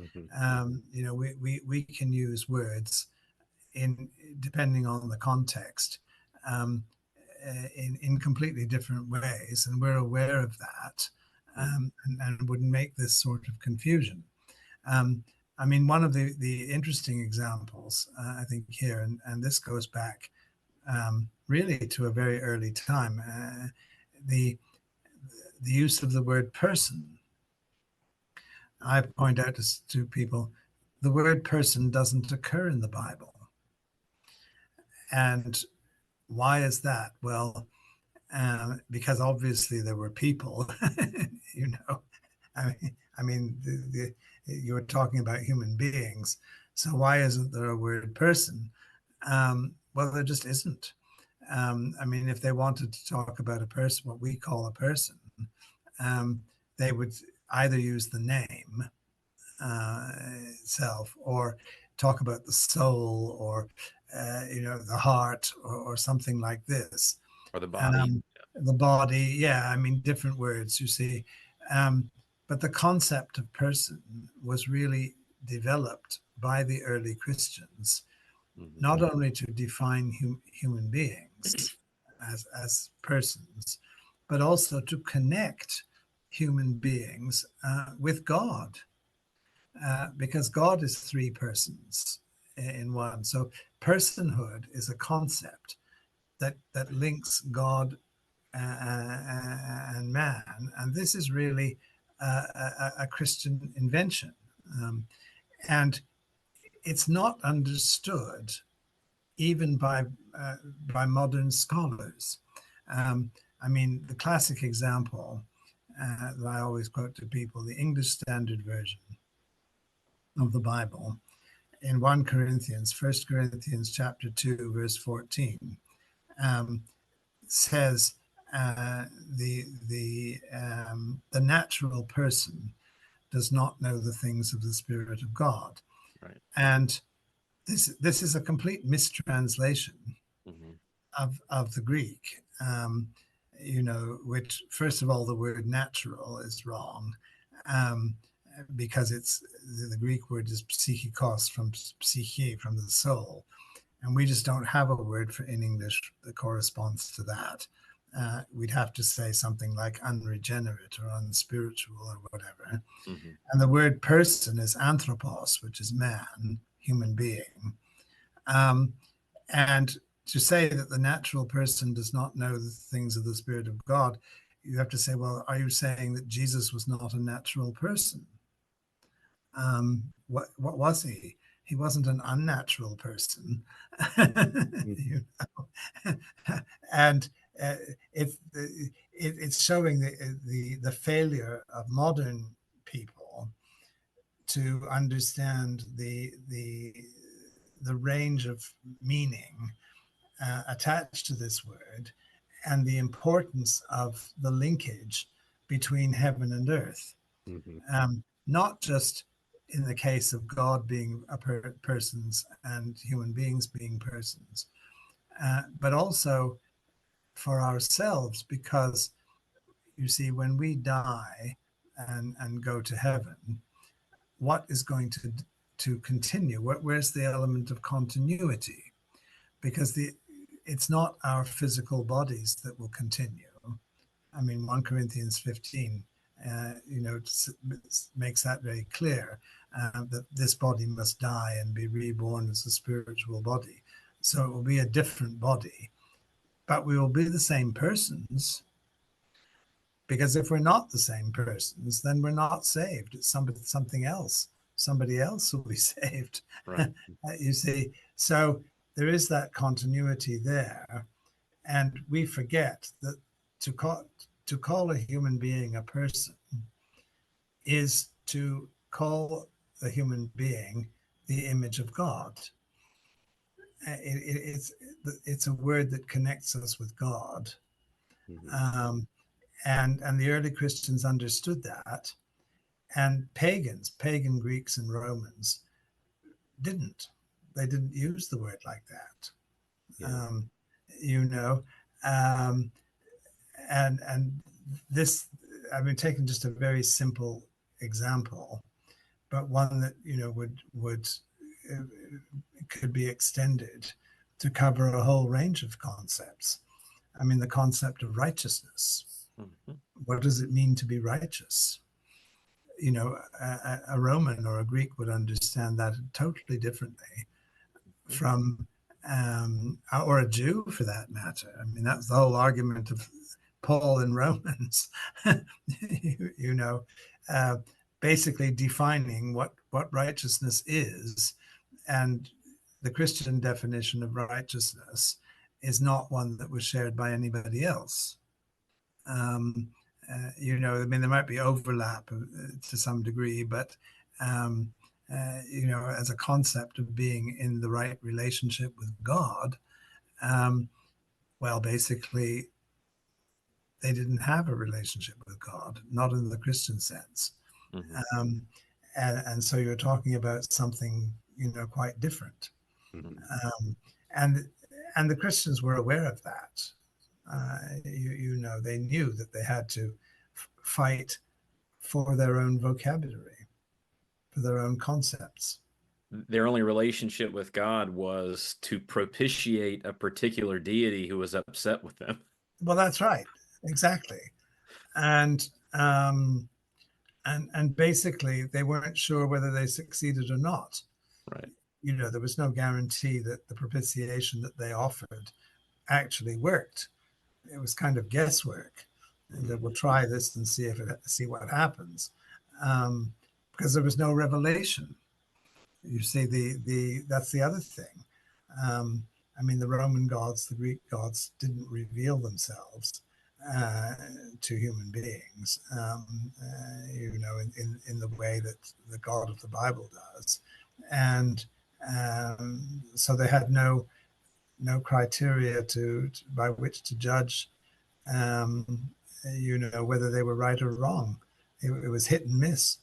we can use words depending on the context in completely different ways, and we're aware of that, and wouldn't make this sort of confusion. I mean, one of the interesting examples, I think here, and this goes back really to a very early time. The use of the word person, I point out to people, the word person doesn't occur in the Bible. And why is that? Well, because obviously there were people, you know. I mean, you were talking about human beings. So why isn't there a word person? Well, there just isn't. I mean, if they wanted to talk about a person, what we call a person, they would either use the name itself, or talk about the soul, or the heart, or something like this. Or the body. The body, yeah. I mean, different words, you see. But the concept of person was really developed by the early Christians, not only to define human beings as persons, but also to connect human beings with God, because God is three persons in one. So personhood is a concept that links God and man, and this is really a Christian invention, and it's not understood even by modern scholars. I mean, the classic example that I always quote to people, the English Standard Version of the Bible, in 1 Corinthians, 1 Corinthians chapter 2, verse 14, says the natural person does not know the things of the Spirit of God. Right. And this is a complete mistranslation of the Greek, which, first of all, the word natural is wrong, because it's the Greek word is psychikos, from psyche, from the soul. And we just don't have a word in English that corresponds to that. We'd have to say something like unregenerate or unspiritual or whatever. And the word person is anthropos, which is man, human being. And to say that the natural person does not know the things of the Spirit of God, you have to say, well, are you saying that Jesus was not a natural person? What was he? He wasn't an unnatural person. And it's showing the failure of modern people to understand the range of meaning attached to this word, and the importance of the linkage between heaven and earth. Not just in the case of God being persons and human beings being persons, but also for ourselves, because you see, when we die and go to heaven, what is going to continue? Where's the element of continuity? Because it's not our physical bodies that will continue. I mean, 1 Corinthians 15, makes that very clear, that this body must die and be reborn as a spiritual body. So it will be a different body, but we will be the same persons. Because if we're not the same persons, then we're not saved. It's something else. Somebody else will be saved. Right. You see, so there is that continuity there, and we forget that to call a human being a person is to call a human being the image of God. It's a word that connects us with God. And the early Christians understood that, and pagan Greeks and Romans didn't. They didn't use the word like that. And this, I've been taking just a very simple example, but one that would could be extended to cover a whole range of concepts. I mean, the concept of righteousness. What does it mean to be righteous? A Roman or a Greek would understand that totally differently from or a Jew for that matter. I mean, that's the whole argument of Paul in Romans, you know, uh, basically defining what righteousness is. And the Christian definition of righteousness is not one that was shared by anybody else. You know, I mean, there might be overlap to some degree, but you know, as a concept of being in the right relationship with God, well, basically, they didn't have a relationship with God, not in the Christian sense. Mm-hmm. And so you're talking about something, you know, quite different. Mm-hmm. And the Christians were aware of that. You know, they knew that they had to fight for their own vocabulary, for their own concepts. Their only relationship with God was to propitiate a particular deity who was upset with them. Well, that's right, exactly. And basically, they weren't sure whether they succeeded or not. Right. You know, there was no guarantee that the propitiation that they offered actually worked. It was kind of guesswork. And that we'll try this and see what happens, because there was no revelation. You see, that's the other thing. I mean, the Roman gods, the Greek gods, didn't reveal themselves to human beings, you know, in the way that the God of the Bible does, and so they had no criteria by which to judge, you know, whether they were right or wrong. It was hit and miss.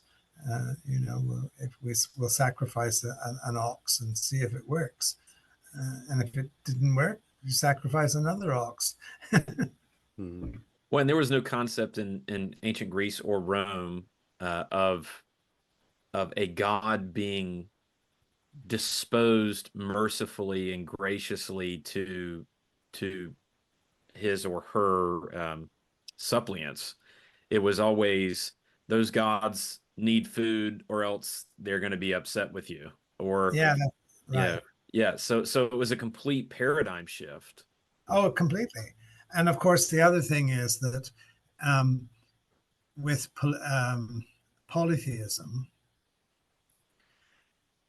You know, if we'll sacrifice an ox and see if it works, and if it didn't work, you sacrifice another ox. Mm-hmm. Well, and there was no concept in ancient Greece or Rome of a God being disposed mercifully and graciously to his or her suppliants. It was always those gods need food or else they're going to be upset with you. Or Yeah, right. yeah. So it was a complete paradigm shift. Oh, completely. And of course, the other thing is that with polytheism,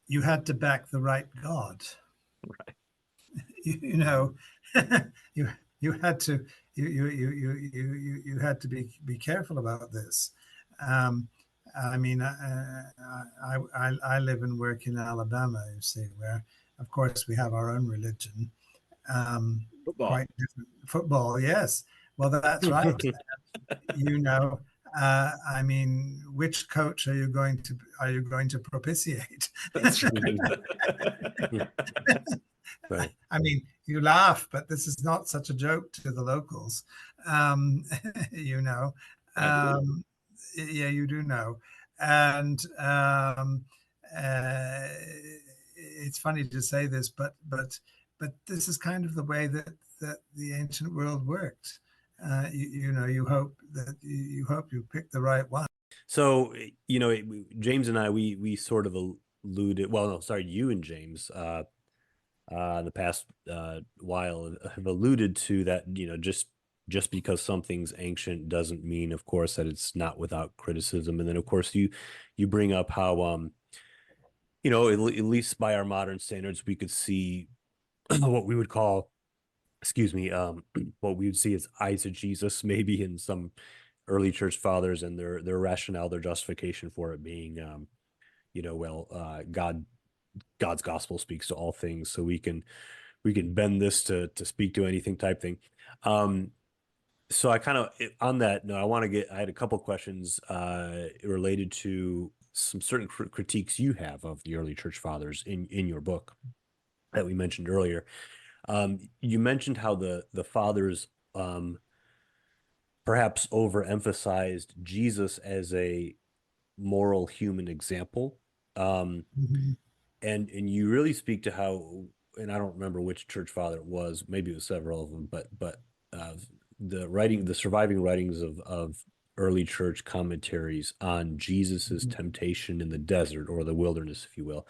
you had to back the right God. Right. You know, you had to you had to be careful about this. I mean, I live and work in Alabama, you see, where of course we have our own religion. Football. Quite different. Football, yes. Well, that's right. You know, I mean, which coach are you going to propitiate? That's right. Right. I mean, you laugh, but this is not such a joke to the locals. You know, yeah, you do know, and uh, it's funny to say this, but this is kind of the way that the ancient world worked. You know, you hope you pick the right one. So, you know, James and I, we sort of alluded, well, no, sorry, you and James, the past while have alluded to that, you know, just because something's ancient doesn't mean, of course, that it's not without criticism. And then, of course, you bring up how, you know, at least by our modern standards, we could see what we would call, excuse me, what we would see as eisegesis, maybe in some early church fathers, and their rationale, their justification for it being, you know, well, God's gospel speaks to all things, so we can bend this to speak to anything type thing. So I kind of, on that note, I had a couple questions related to some certain critiques you have of the early church fathers in your book that we mentioned earlier. You mentioned how the fathers perhaps overemphasized Jesus as a moral human example. Mm-hmm. And you really speak to how, and I don't remember which church father it was, maybe it was several of them, but the surviving writings of early church commentaries on Jesus's temptation in the desert or the wilderness, if you will,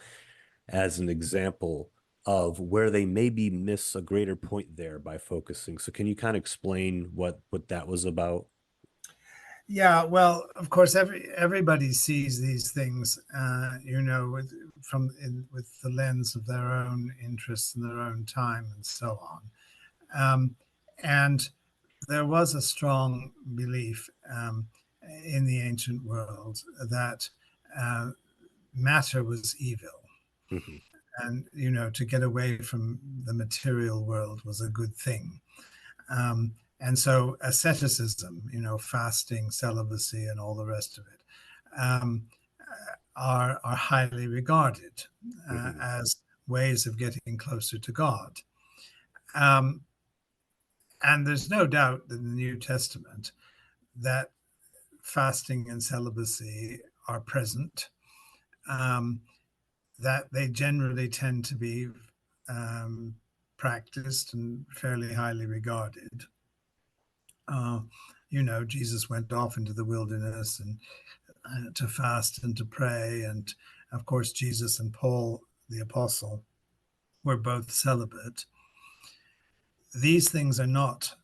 as an example of where they maybe miss a greater point there by focusing. So can you kind of explain what that was about? Yeah, well, of course, everybody sees these things, with the lens of their own interests and their own time and so on. And there was a strong belief in the ancient world that matter was evil, Mm-hmm. and to get away from the material world was a good thing. And so asceticism, fasting, celibacy, and all the rest of it, are highly regarded Mm-hmm. as ways of getting closer to God. Um, and there's no doubt in the New Testament that fasting and celibacy are present, that they generally tend to be practiced and fairly highly regarded. Jesus went off into the wilderness and to fast and to pray. And of course, Jesus and Paul, the apostle, were both celibate. These things are not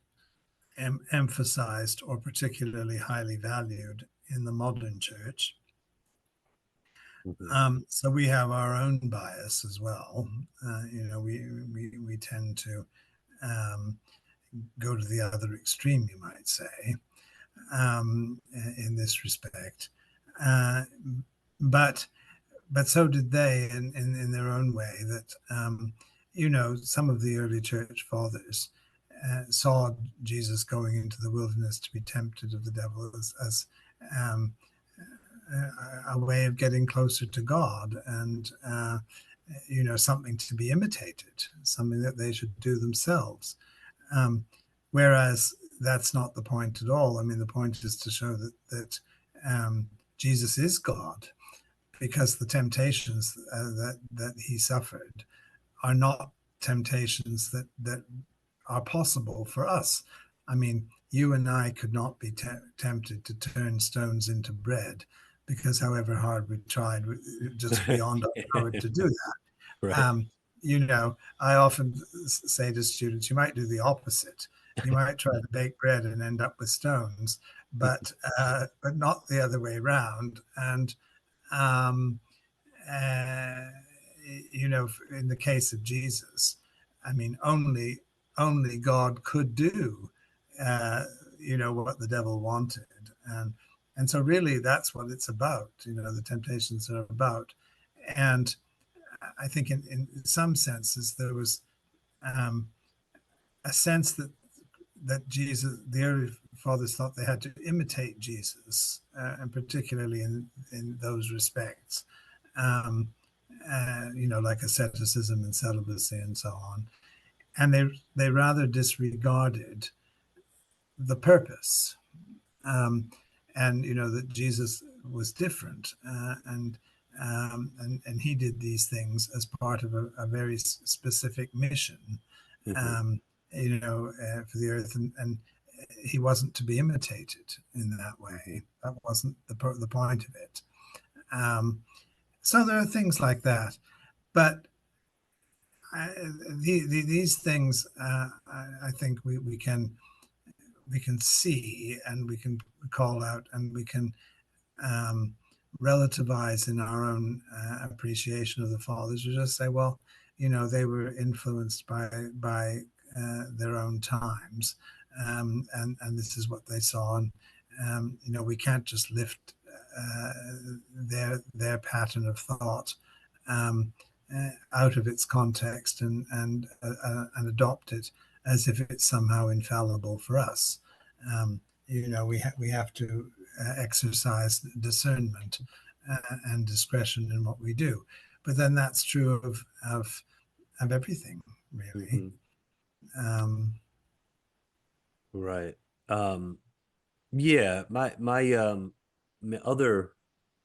emphasized or particularly highly valued in the modern church. Mm-hmm. So we have our own bias as well. We tend to go to the other extreme, you might say, in this respect. Uh, but so did they in their own way. That some of the early church fathers saw Jesus going into the wilderness to be tempted of the devil as um, a way of getting closer to God, and something to be imitated, something that they should do themselves. Whereas that's not the point at all. I mean, the point is to show that Jesus is God, because the temptations that he suffered are not temptations that are possible for us. I mean, you and I could not be tempted to turn stones into bread, because however hard we tried, just beyond our power to do that. Right. I often say to students, you might do the opposite. You might try to bake bread and end up with stones, but not the other way around. And um, uh, in the case of Jesus, I mean, only God could do, what the devil wanted, and so really that's what it's about. The temptations are about, and I think in some senses there was a sense that Jesus, the early fathers thought they had to imitate Jesus, and particularly in those respects, um, like asceticism and celibacy and so on, and they rather disregarded the purpose, and that Jesus was different, and he did these things as part of a very specific mission, Mm-hmm. for the earth, and he wasn't to be imitated in that way. That wasn't the point of it. So there are things like that, but these things, I think we can see, and we can call out, and we can um, relativize in our own appreciation of the fathers. We just say, well, they were influenced by their own times, and this is what they saw, and we can't just lift their pattern of thought um, out of its context and adopt it as if it's somehow infallible for us. We have to exercise discernment and discretion in what we do. But then that's true of everything, really. Mm-hmm. Right. Yeah, my other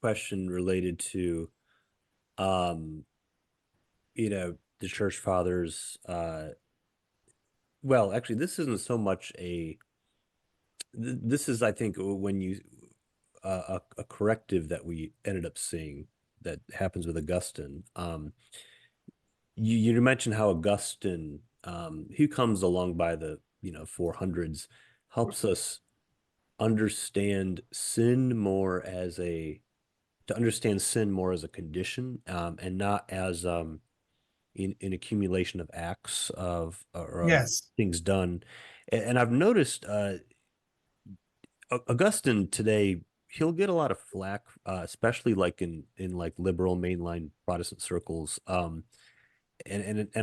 question related to the church fathers, well, actually this isn't so much this is, I think, when you a corrective that we ended up seeing that happens with Augustine. You mentioned how Augustine, who comes along by the 400s, helps us understand sin more as to understand sin more as a condition, and not as in accumulation of acts or Yes. things done. And I've noticed Augustine today, he'll get a lot of flack, especially like in like liberal mainline Protestant circles. And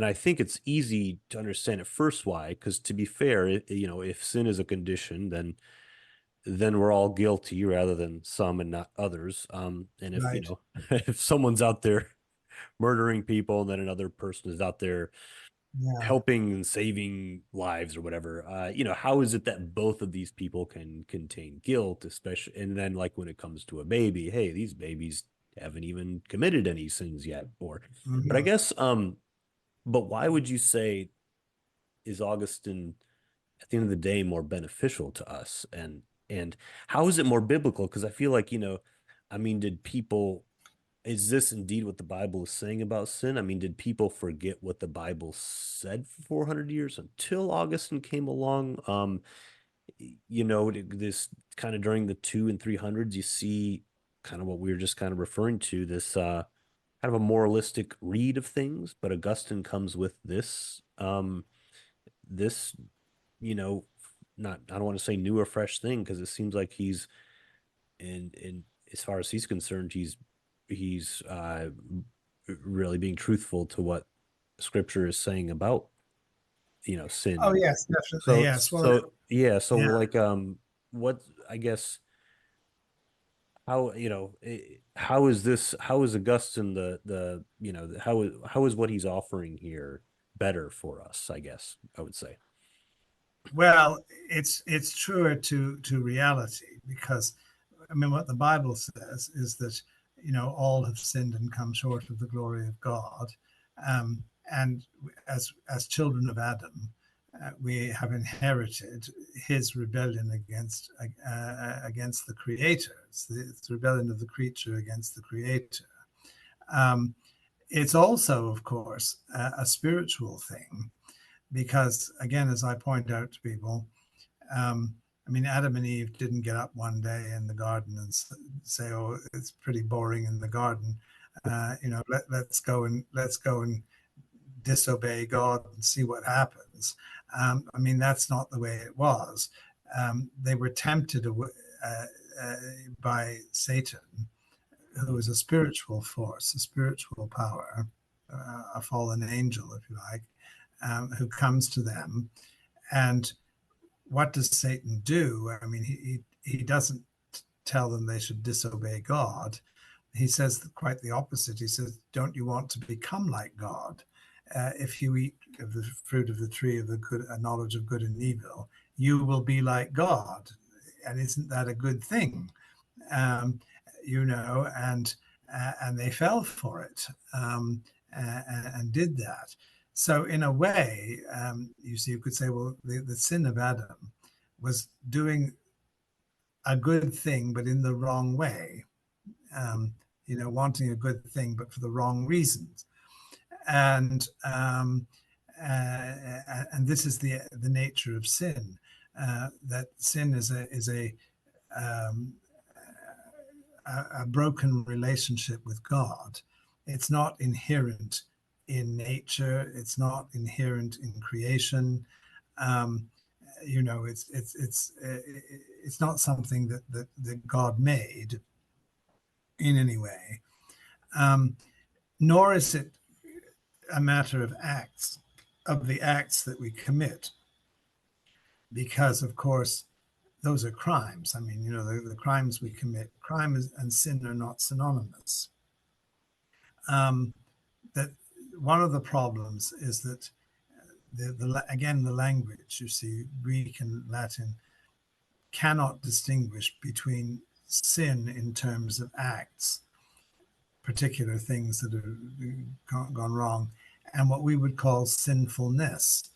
I think it's easy to understand at first why, because to be fair, if sin is a condition, then we're all guilty rather than some and not others. And if Right. if someone's out there murdering people, and then another person is out there Yeah. helping and saving lives or whatever, how is it that both of these people can contain guilt, especially, and then like when it comes to a baby, hey, these babies haven't even committed any sins yet, but I Mhm. guess, but why would you say is Augustine at the end of the day more beneficial to us, and how is it more biblical? Because I feel like, I mean, is this indeed what the Bible is saying about sin? I mean, did people forget what the Bible said for 400 years until Augustine came along? This kind of during the 200s and 300s, you see kind of what we were just kind of referring to, this kind of a moralistic read of things, but Augustine comes with this, you know, not, I don't want to say new or fresh thing, because it seems like he's in as far as he's concerned, he's really being truthful to what scripture is saying about, sin. Oh, And yes, definitely. so Yes. Well, so yeah, so yeah. like, what, I guess, how, how is Augustine, how is what he's offering here better for us, I guess I would say. Well, it's truer to reality, because I mean what the Bible says is that all have sinned and come short of the glory of God, and as children of Adam, we have inherited his rebellion against the Creator. It's the rebellion of the creature against the Creator. Um, it's also, of course, a spiritual thing, because again, as I point out to people, I mean, Adam and Eve didn't get up one day in the garden and say, "Oh, it's pretty boring in the garden. Let's go and disobey God and see what happens." I mean, that's not the way it was. They were tempted by Satan, who is a spiritual force, a spiritual power, a fallen angel, if you like, who comes to them. And what does Satan do? I mean, he doesn't tell them they should disobey God. He says quite the opposite. He says, "Don't you want to become like God? If you eat of the fruit of the tree of the good knowledge of good and evil, you will be like God." And isn't that a good thing? Um, and they fell for it, and did that. So in a way, you see, you could say, well, the sin of Adam was doing a good thing, but in the wrong way. Wanting a good thing, but for the wrong reasons. And and this is the nature of sin. That sin is um, a broken relationship with God. It's not inherent in nature. It's not inherent in creation. Um, it's not something that God made in any way. Um, Nor is it a matter of the acts that we commit, because of course those are crimes. I mean, the crimes we commit, and sin are not synonymous. Um, that one of the problems is that again, the language, you see, Greek and Latin cannot distinguish between sin in terms of acts, particular things that have gone wrong, and what we would call sinfulness,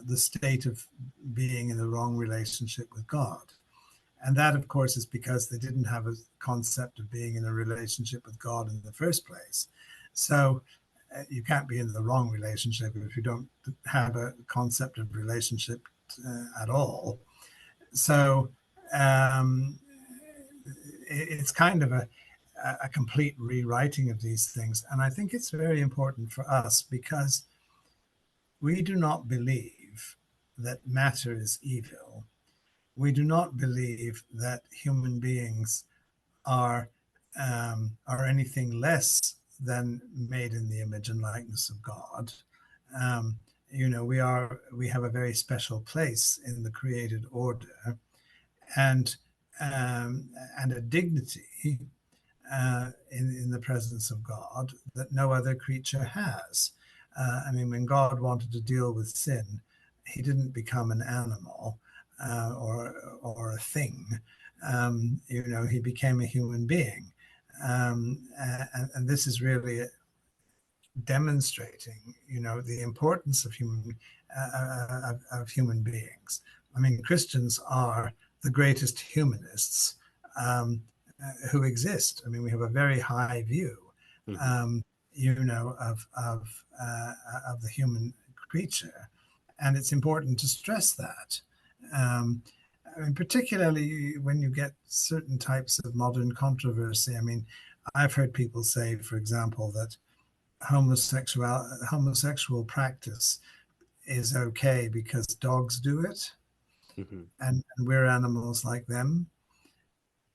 the state of being in the wrong relationship with God. And that, of course, is because they didn't have a concept of being in a relationship with God in the first place. So you can't be in the wrong relationship if you don't have a concept of relationship at all. So it's kind of a complete rewriting of these things. And I think it's very important for us because we do not believe that matter is evil. We do not believe that human beings are anything less than made in the image and likeness of God. We have a very special place in the created order, and a dignity in the presence of God that no other creature has. I mean, when God wanted to deal with sin, he didn't become an animal or a thing. He became a human being. And this is really demonstrating, the importance of human beings. I mean, Christians are the greatest humanists who exist. I mean, we have a very high view, of the human creature, and it's important to stress that. I mean, particularly when you get certain types of modern controversy. I mean, I've heard people say, for example, that homosexual practice is okay because dogs do it, and we're animals like them.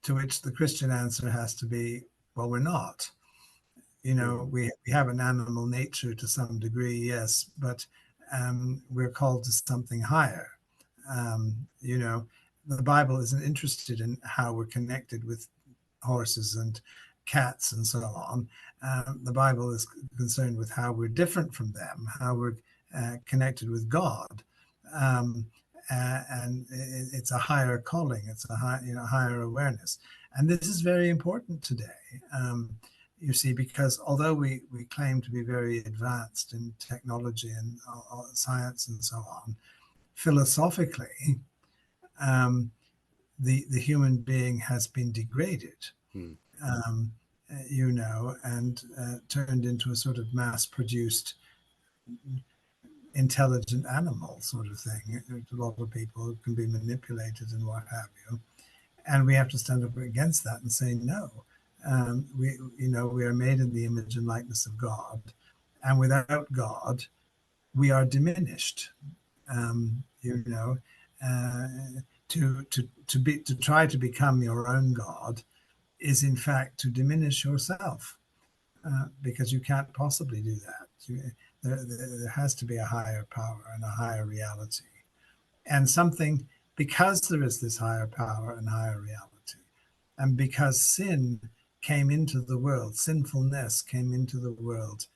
To which the Christian answer has to be, well, we're not. We have an animal nature to some degree, yes, but we're called to something higher. The Bible isn't interested in how we're connected with horses and cats and so on. The Bible is concerned with how we're different from them, how we're connected with God. And it's a higher calling. It's a higher awareness. And this is very important today. You see, because although we claim to be very advanced in technology and science and so on, philosophically, the human being has been degraded, and turned into a sort of mass-produced, intelligent animal sort of thing. A lot of people can be manipulated and what have you. And we have to stand up against that and say, no, we are made in the image and likeness of God. And without God, we are diminished. To try to become your own God is in fact to diminish yourself, because you can't possibly do that. There has to be a higher power and a higher reality, and something, because there is this higher power and higher reality, and because sin came into the world, sinfulness came into the world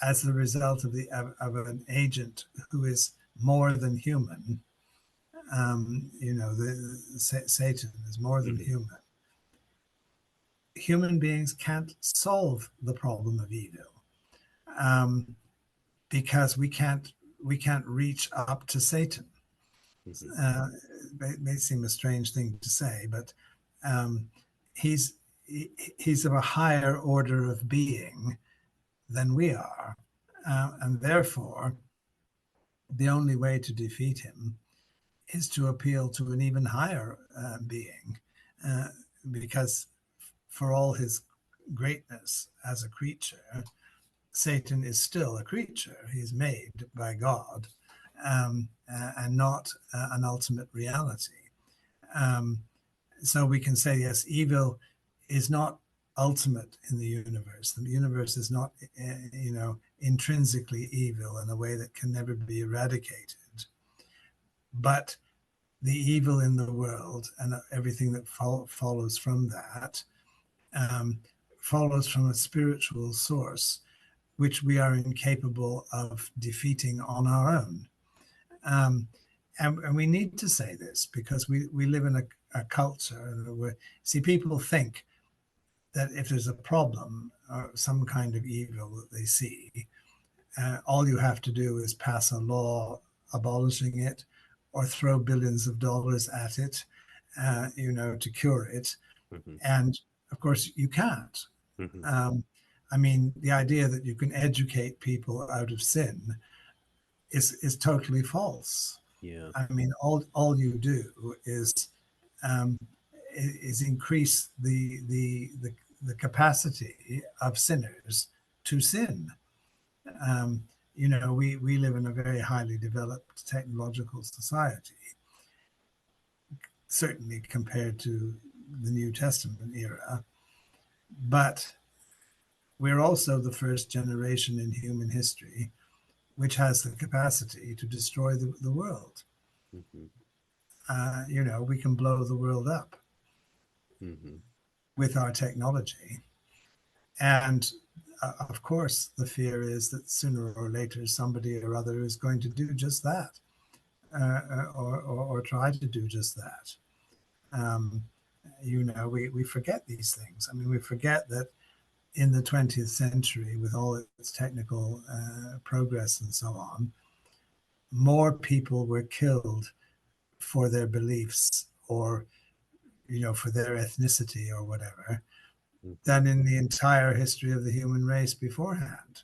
as the result of an agent who is more than human. Satan is more than human. Human beings can't solve the problem of evil, because we can't reach up to Satan. It may seem a strange thing to say, but he's of a higher order of being than we are, and therefore the only way to defeat him is to appeal to an even higher being, because for all his greatness as a creature, Satan is still a creature. He's made by God, and not an ultimate reality. So we can say, yes, evil is not ultimate in the universe. The universe is not, intrinsically evil in a way that can never be eradicated. But the evil in the world and everything that follows from that follows from a spiritual source, which we are incapable of defeating on our own. And we need to say this because we live in a culture where, see, people think that if there's a problem or some kind of evil that they see, all you have to do is pass a law abolishing it or throw billions of dollars at it, to cure it. And of course you can't. I mean, the idea that you can educate people out of sin is totally false. Yeah. I mean, all you do um, is increase the capacity of sinners to sin. Um, we live in a very highly developed technological society, certainly compared to the New Testament era, but we're also the first generation in human history which has the capacity to destroy the world. Mm-hmm. We can blow the world up Mm-hmm. with our technology. And of course, the fear is that sooner or later somebody or other is going to do just that, or try to do just that. Um, we forget these things. I mean, we forget that in the 20th century, with all its technical progress and so on, more people were killed for their beliefs or for their ethnicity or whatever Mm-hmm. than in the entire history of the human race beforehand.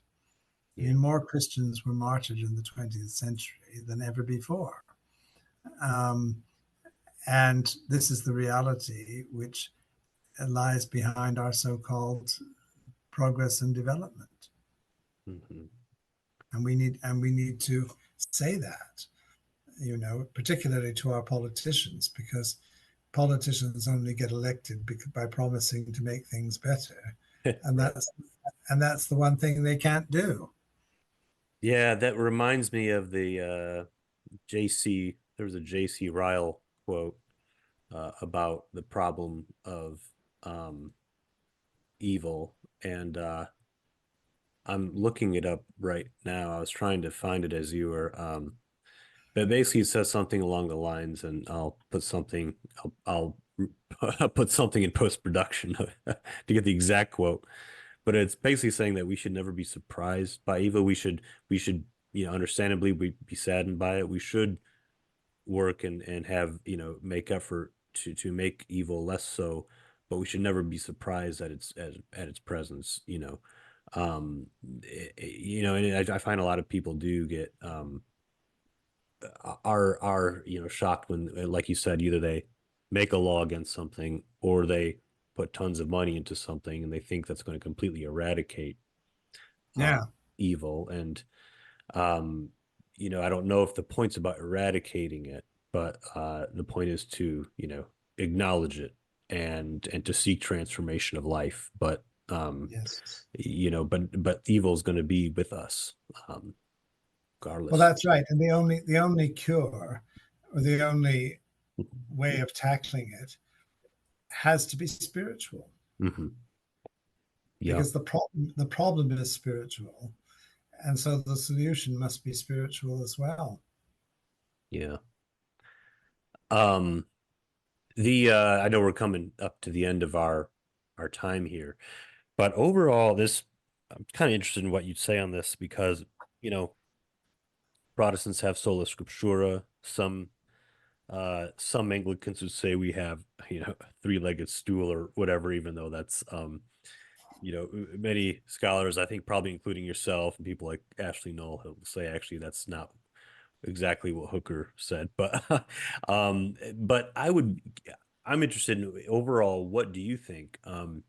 I Yeah. mean, more Christians were martyred in the 20th century than ever before. Um, and this is the reality which lies behind our so-called progress and development. Mm-hmm. And we need to say that, particularly to our politicians, because politicians only get elected by promising to make things better, and Right. that's the one thing they can't do. Yeah, that reminds me of the JC. There was a JC Ryle quote about the problem of um, evil, and I'm looking it up right now. I was trying to find it as you were, but basically it says something along the lines, and I'll put something. I'll put something in post production to get the exact quote. But it's basically saying that we should never be surprised by evil. We should understandably be saddened by it. We should work and have make effort to make evil less so, but we should never be surprised at its presence. And I find a lot of people do get are shocked when, like you said, either they make a law against something or they put tons of money into something and they think that's going to completely eradicate uh, Yeah. evil. And um, I don't know if the point's about eradicating it, but the point is to acknowledge it and to seek transformation of life. But Yes. but evil is going to be with us, Well, regardless. that's right. And the only cure, or the only way of tackling it, has to be spiritual, Mm-hmm. Yeah. because the problem is spiritual, and so the solution must be spiritual as well. Yeah. Um, the I know we're coming up to the end of our time here, but overall, this I'm kind of interested in what you'd say on this because you know Protestants have sola scriptura. Some Anglicans would say we have a three-legged stool or whatever, even though that's many scholars, I think probably including yourself and people like Ashley Null, will say actually that's not exactly what Hooker said, but I'm interested in overall, what do you think, in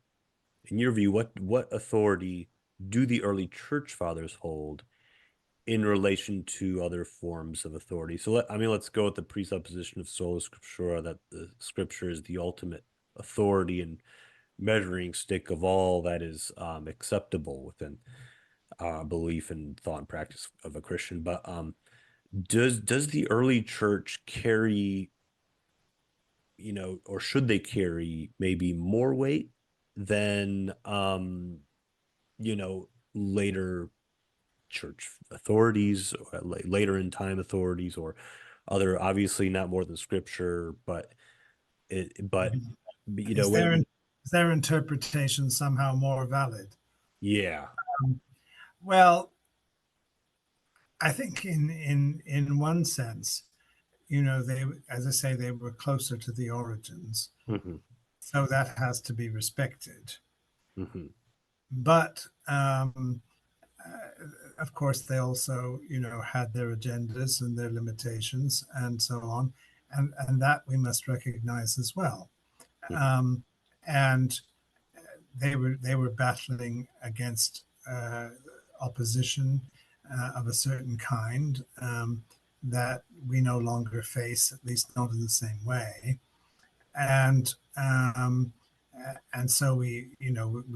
your view, what authority do the early church fathers hold in relation to other forms of authority? So let's go with the presupposition of sola scriptura, that the scripture is the ultimate authority and measuring stick of all that is acceptable within belief and thought and practice of a Christian. But does the early church carry, or should they carry maybe more weight than later church authorities, or later in time authorities, or other, obviously not more than scripture, but Mhm. when Is their interpretation somehow more valid? yeah. Well, I think in one sense, they, as I say, they were closer to the origins, Hmm. so that has to be respected. Hmm. But of course, they also, had their agendas and their limitations and so on, and that we must recognize as well. Um, and they were battling against opposition of a certain kind that we no longer face, at least not in the same way. And and so we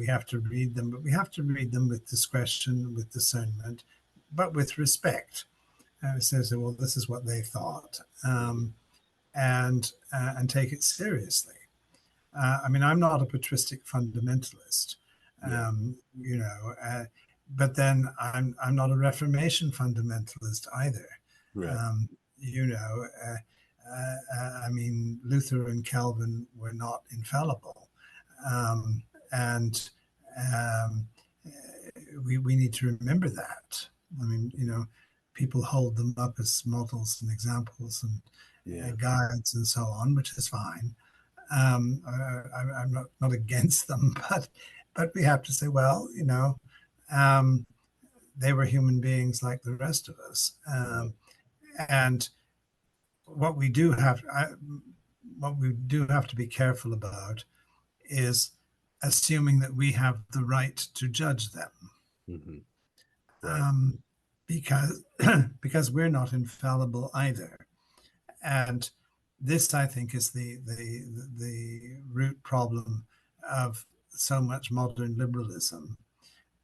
have to read them, but we have to read them with discretion, with discernment, but with respect. And it says, well, this is what they thought, and take it seriously. I mean, I'm not a patristic fundamentalist, but then I'm not a Reformation fundamentalist either. Right. You know, I mean, Luther and Calvin were not infallible, and um, we need to remember that. I mean, people hold them up as models and examples and guides and so on, which is fine. I'm not against them, but we have to say, well, they were human beings like the rest of us, and what we do have to be careful about is assuming that we have the right to judge them, Right. because because we're not infallible either, and this, I think, is the root problem of so much modern liberalism,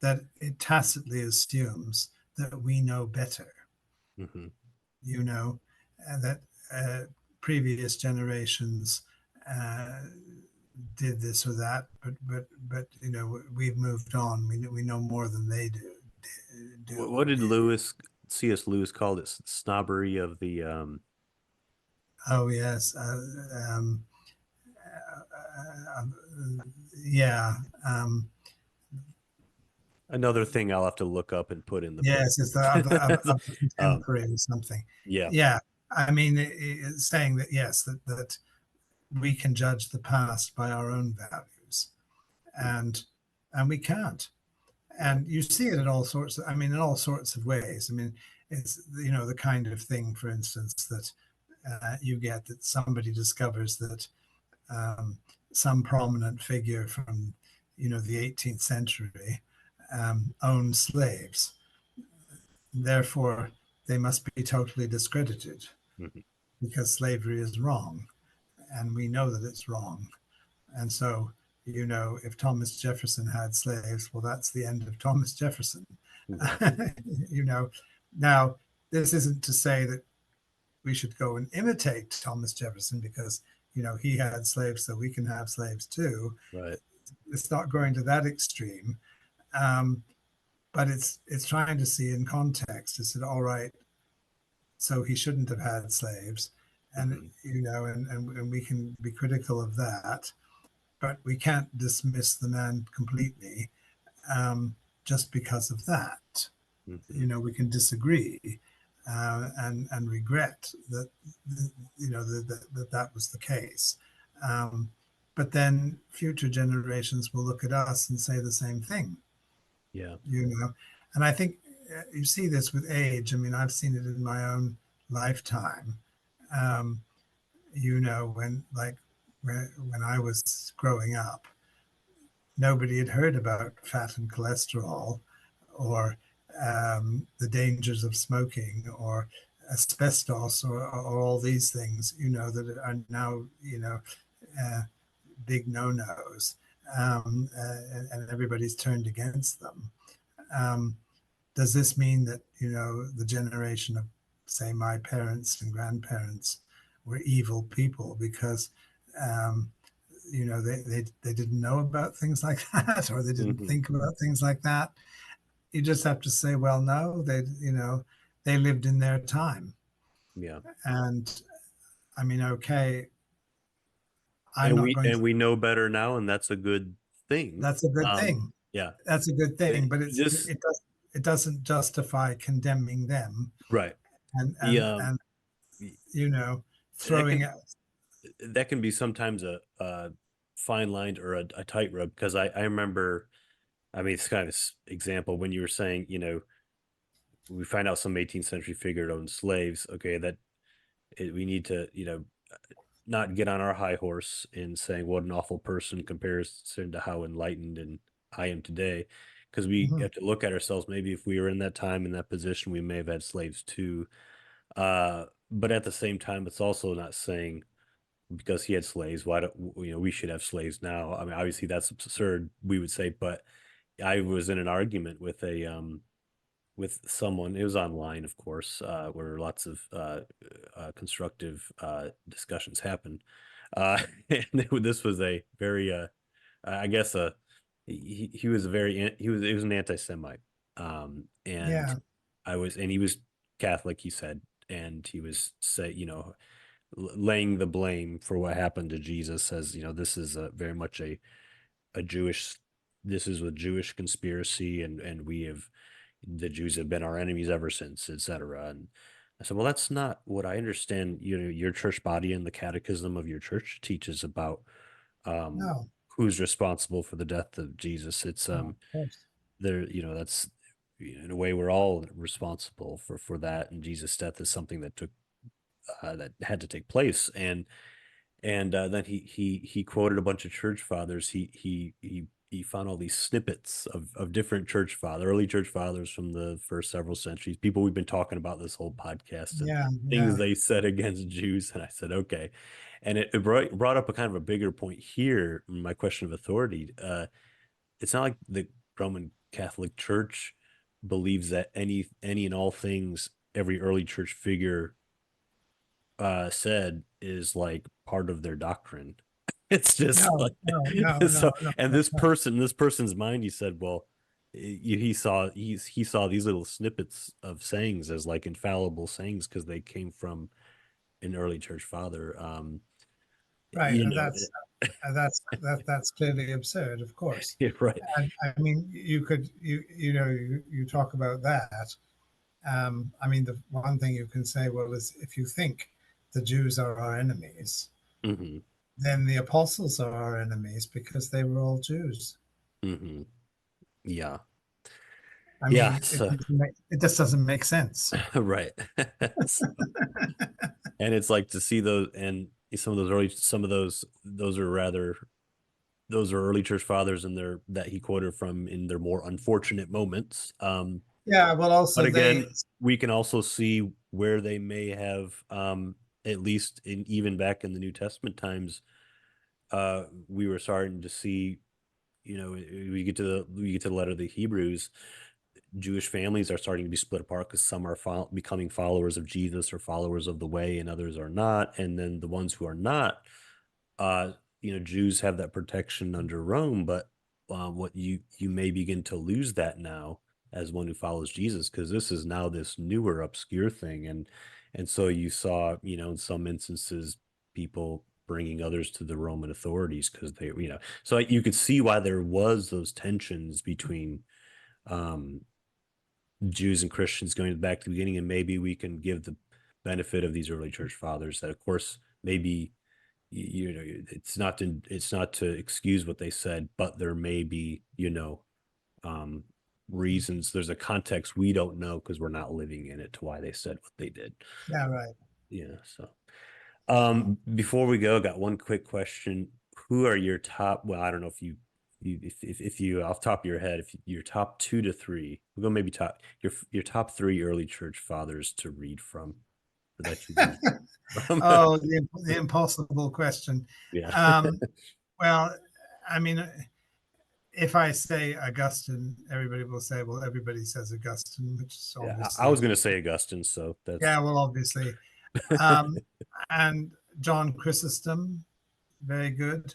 that it tacitly assumes that we know better. And that previous generations did this or that, but we've moved on. We know more than they do. What did C.S. Lewis call it? Snobbery of the Oh yes, yeah. Another thing I'll have to look up and put in the book. Yes, it's the contemporary or something. Yeah. Yeah, I mean, it's saying that yes, that we can judge the past by our own values, and we can't. And you see it in all sorts. In all sorts of ways. I mean, it's the kind of thing, for instance, that you get, that somebody discovers that some prominent figure from the 18th century owned slaves. Therefore, they must be totally discredited because slavery is wrong, and we know that it's wrong. And so, if Thomas Jefferson had slaves, well, that's the end of Thomas Jefferson. Now, this isn't to say that we should go and imitate Thomas Jefferson because he had slaves, so we can have slaves too. Right. It's not going to that extreme, but it's trying to see in context. Is it all right? So he shouldn't have had slaves, and and we can be critical of that, but we can't dismiss the man completely just because of that. We can disagree and regret that that was the case, but then future generations will look at us and say the same thing. And I think you see this with age. I mean, I've seen it in my own lifetime. When I was growing up, nobody had heard about fat and cholesterol, or the dangers of smoking, or asbestos, or all these things, that are now, big no-nos, and everybody's turned against them. Does this mean that, the generation of, say, my parents and grandparents were evil people because, they didn't know about things like that, or they didn't think about things like that? You just have to say, well, no, they lived in their time. Yeah. And I mean, okay, we know better now, and that's a good thing. That's a good thing. Yeah. That's a good thing, but it doesn't justify condemning them. Right. And throwing out. That can be sometimes a fine line or a tightrope, because I remember I mean, it's kind of this example when you were saying, we find out some 18th century figure owned slaves. Okay, we need to, not get on our high horse in saying what an awful person compares to how enlightened and I am today, because we Mhm. have to look at ourselves. Maybe if we were in that time, in that position, we may have had slaves too. But at the same time, it's also not saying because he had slaves, why don't we should have slaves now? I mean, obviously that's absurd, we would say, but I was in an argument with someone. It was online, of course, where lots of constructive discussions happen. And this was a very, I guess, he was a very he was an anti-Semite, and Yeah, and he was Catholic, he said, and he was laying the blame for what happened to Jesus as this is very much a Jewish this is a Jewish conspiracy, and the Jews have been our enemies ever since, etc. And I said, well, that's not what I understand. Your church body and the catechism of your church teaches about um, no, who's responsible for the death of Jesus. It's no, of course. there, that's in a way we're all responsible for that. And Jesus' death is something that that had to take place. And then he quoted a bunch of church fathers. He found all these snippets of different early church fathers from the first several centuries, people we've been talking about this whole podcast, and Yeah, things yeah, they said against Jews. And I said, okay. And it brought up a kind of a bigger point here, my question of authority. It's not like the Roman Catholic Church believes that any and all things every early church figure said is like part of their doctrine. It's just no, like no, no, so. no, no, And that's right. this person's mind, he said, well, he saw these little snippets of sayings as like infallible sayings because they came from an early church father. Right, You and know, that's clearly absurd, of course. yeah, right. And I mean, you talk about that. I mean, the one thing you can say, well, is if you think the Jews are our enemies, Hmm. then the apostles are our enemies because they were all Jews. Hmm. Yeah. I Yeah. mean, So it just doesn't make sense. right. So, and it's like to see those and some of those are rather those are early church fathers and their that he quoted from in their more unfortunate moments. Yeah, well, But also they, again, we can also see where they may have, at least even back in the New Testament times, we were starting to see, we get to the letter of the Hebrews. Jewish families are starting to be split apart because some are becoming followers of Jesus or followers of the way, and others are not. And then the ones who are not, uh, Jews have that protection under Rome, but what you may begin to lose that now as one who follows Jesus, because this is now this newer obscure thing, and so you saw, in some instances, people bringing others to the Roman authorities because so you could see why there was those tensions between um, Jews and Christians going back to the beginning, and maybe we can give the benefit of these early church fathers that, of course, maybe it's not to excuse what they said, but there may be um reasons. There's a context we don't know because we're not living in it to why they said what they did. yeah, right. So before we go, got one quick question. Who are your top, well, I don't know if if you off the top of your head, if your top 2 to 3, we'll go maybe your top 3 early church fathers to read from, or that you read from. Oh, the impossible question. Yeah. Um, well, I mean, if I say Augustine, everybody will say, well, everybody says Augustine, which is Yeah, I obviously, was going to say Augustine, so that's yeah, well, obviously. Um, and John Chrysostom, very good.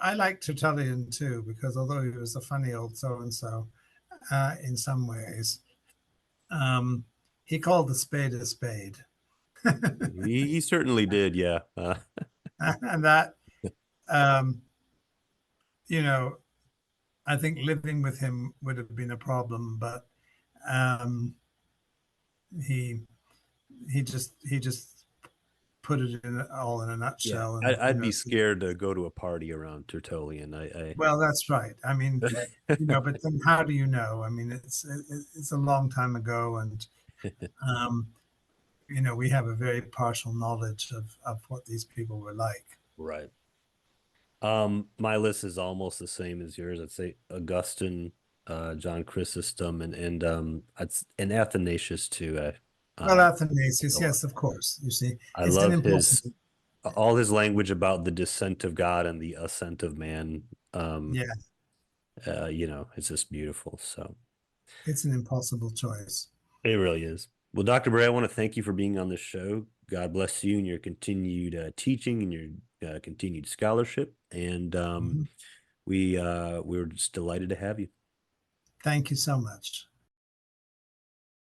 I like Tertullian too, because although he was a funny old so and so in some ways, um, he called the spade a spade. he certainly did. Yeah. And that, um, you know, I think living with him would have been a problem, but um, he he just put it in all in a nutshell. Yeah, And, I'd be scared to go to a party around Tertullian. Well, that's right. I mean, but then how do you know? I mean, it's a long time ago, and we have a very partial knowledge of what these people were like. Right. My list is almost the same as yours. I'd say Augustine, John Chrysostom, and Athanasius too. Well, Athanasius, yes, of course. You see, I it's an love impossible. all his language about the descent of God and the ascent of man. Yeah, It's just beautiful. So it's an impossible choice. it really is. Well, Dr. Bray, I want to thank you for being on this show. God bless you and your continued teaching and your continued scholarship. And Mhm. we're just delighted to have you. Thank you so much.